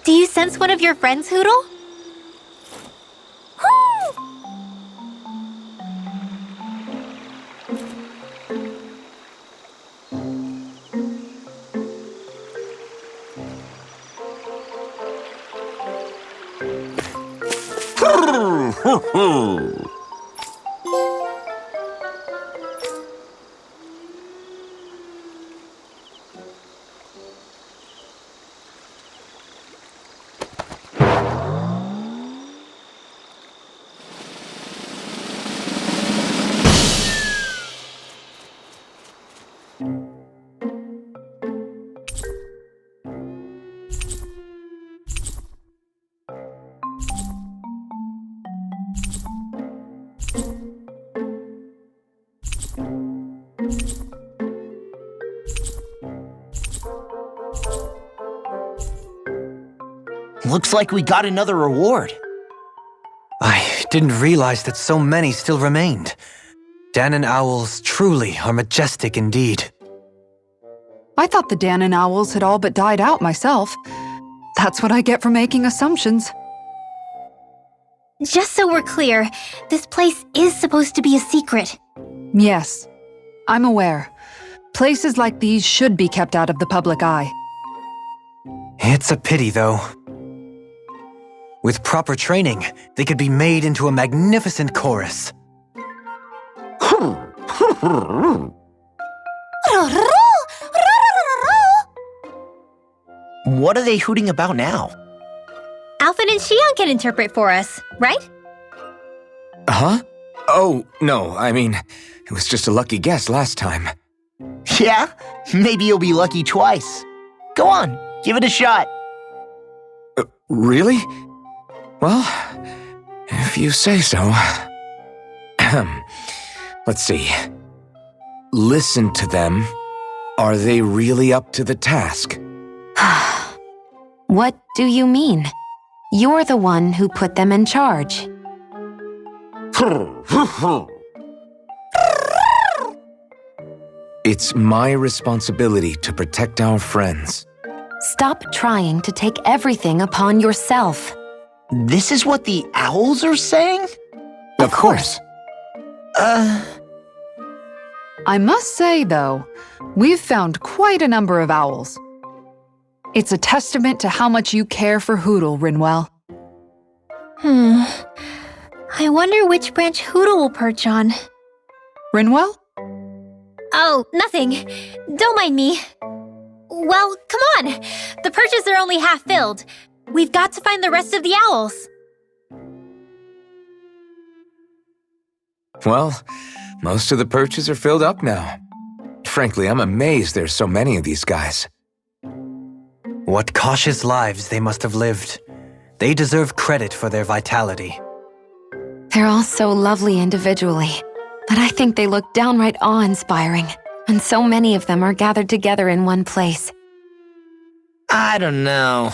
Speaker 1: Do you sense one of your friends, Hoodle?
Speaker 10: Looks like we got another reward.
Speaker 12: I didn't realize that so many still remained. Danon owls truly are majestic indeed.
Speaker 5: I thought the Danon owls had all but died out myself. That's what I get for making assumptions.
Speaker 1: Just so we're clear, this place is supposed to be a secret.
Speaker 5: Yes, I'm aware. Places like these should be kept out of the public eye.
Speaker 12: It's a pity, though. With proper training, they could be made into a magnificent chorus.
Speaker 10: What are they hooting about now?
Speaker 1: Alphen and Xion can interpret for us, right?
Speaker 6: Huh? Oh, no, I mean, it was just a lucky guess last time.
Speaker 10: Yeah? Maybe you'll be lucky twice. Go on, give it a shot.
Speaker 6: Really? Well, if you say so. Let's see. Listen to them. Are they really up to the task?
Speaker 3: What do you mean? You're the one who put them in charge.
Speaker 6: It's my responsibility to protect our friends.
Speaker 3: Stop trying to take everything upon yourself.
Speaker 10: This is what the owls are saying?
Speaker 6: Of course.
Speaker 5: I must say, though, we've found quite a number of owls. It's a testament to how much you care for Hootle, Rinwell.
Speaker 1: I wonder which branch Hootle will perch on.
Speaker 5: Rinwell?
Speaker 1: Oh, nothing. Don't mind me. Well, come on. The perches are only half filled. We've got to find the rest of the owls.
Speaker 6: Well, most of the perches are filled up now. Frankly, I'm amazed there's so many of these guys.
Speaker 12: What cautious lives they must have lived. They deserve credit for their vitality.
Speaker 3: They're all so lovely individually, but I think they look downright awe-inspiring, and so many of them are gathered together in one place.
Speaker 2: I don't know.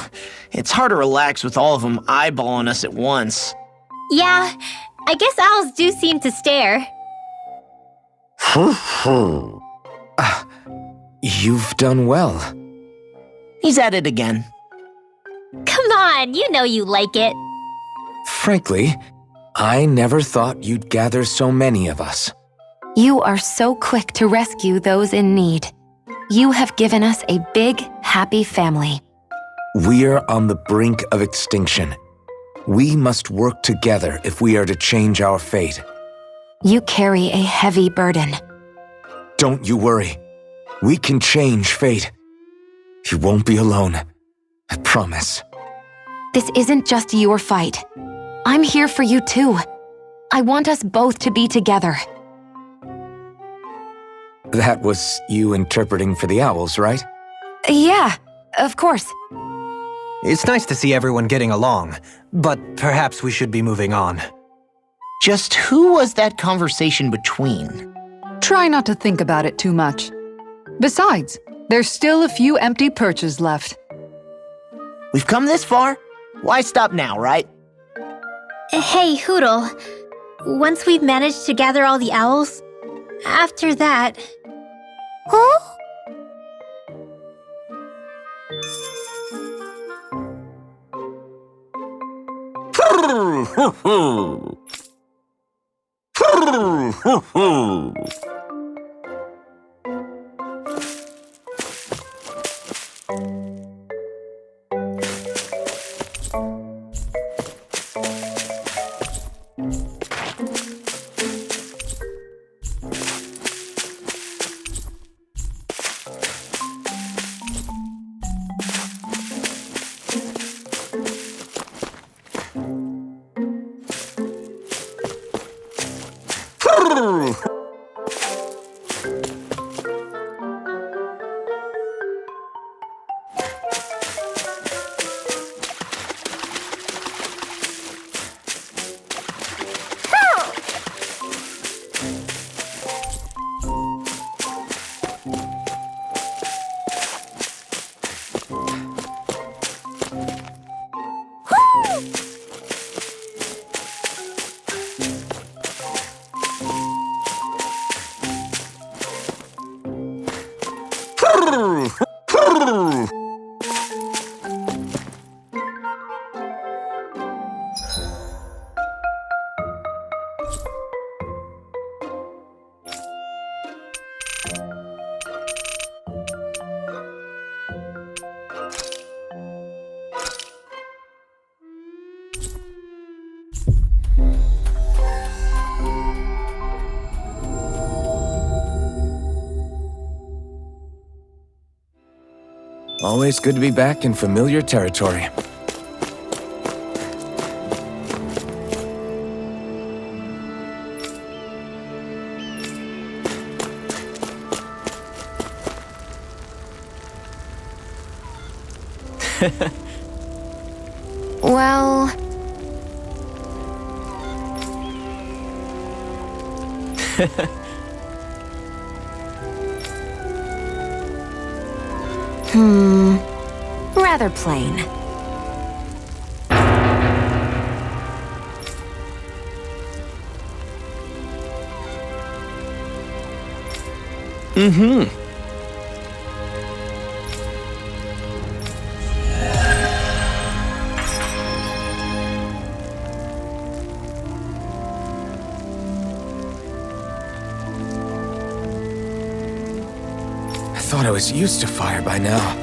Speaker 2: It's hard to relax with all of them eyeballing us at once.
Speaker 1: Yeah, I guess owls do seem to stare.
Speaker 6: You've done well.
Speaker 2: He's at it again.
Speaker 1: Come on, you know you like it.
Speaker 6: Frankly, I never thought you'd gather so many of us.
Speaker 3: You are so quick to rescue those in need. You have given us a big, happy family.
Speaker 6: We're on the brink of extinction. We must work together if we are to change our fate.
Speaker 3: You carry a heavy burden.
Speaker 6: Don't you worry. We can change fate. You won't be alone. I promise.
Speaker 3: This isn't just your fight. I'm here for you too. I want us both to be together.
Speaker 6: That was you interpreting for the owls, right?
Speaker 3: Yeah, of course.
Speaker 12: It's nice to see everyone getting along, but perhaps we should be moving on.
Speaker 10: Just who was that conversation between?
Speaker 5: Try not to think about it too much. Besides, there's still a few empty perches left.
Speaker 10: We've come this far. Why stop now, right?
Speaker 1: Hey, Hootle. Once we've managed to gather all the owls, after that... Huh?
Speaker 6: Always good to be back in familiar territory.
Speaker 3: Well... rather plain.
Speaker 6: I thought I was used to fire by now.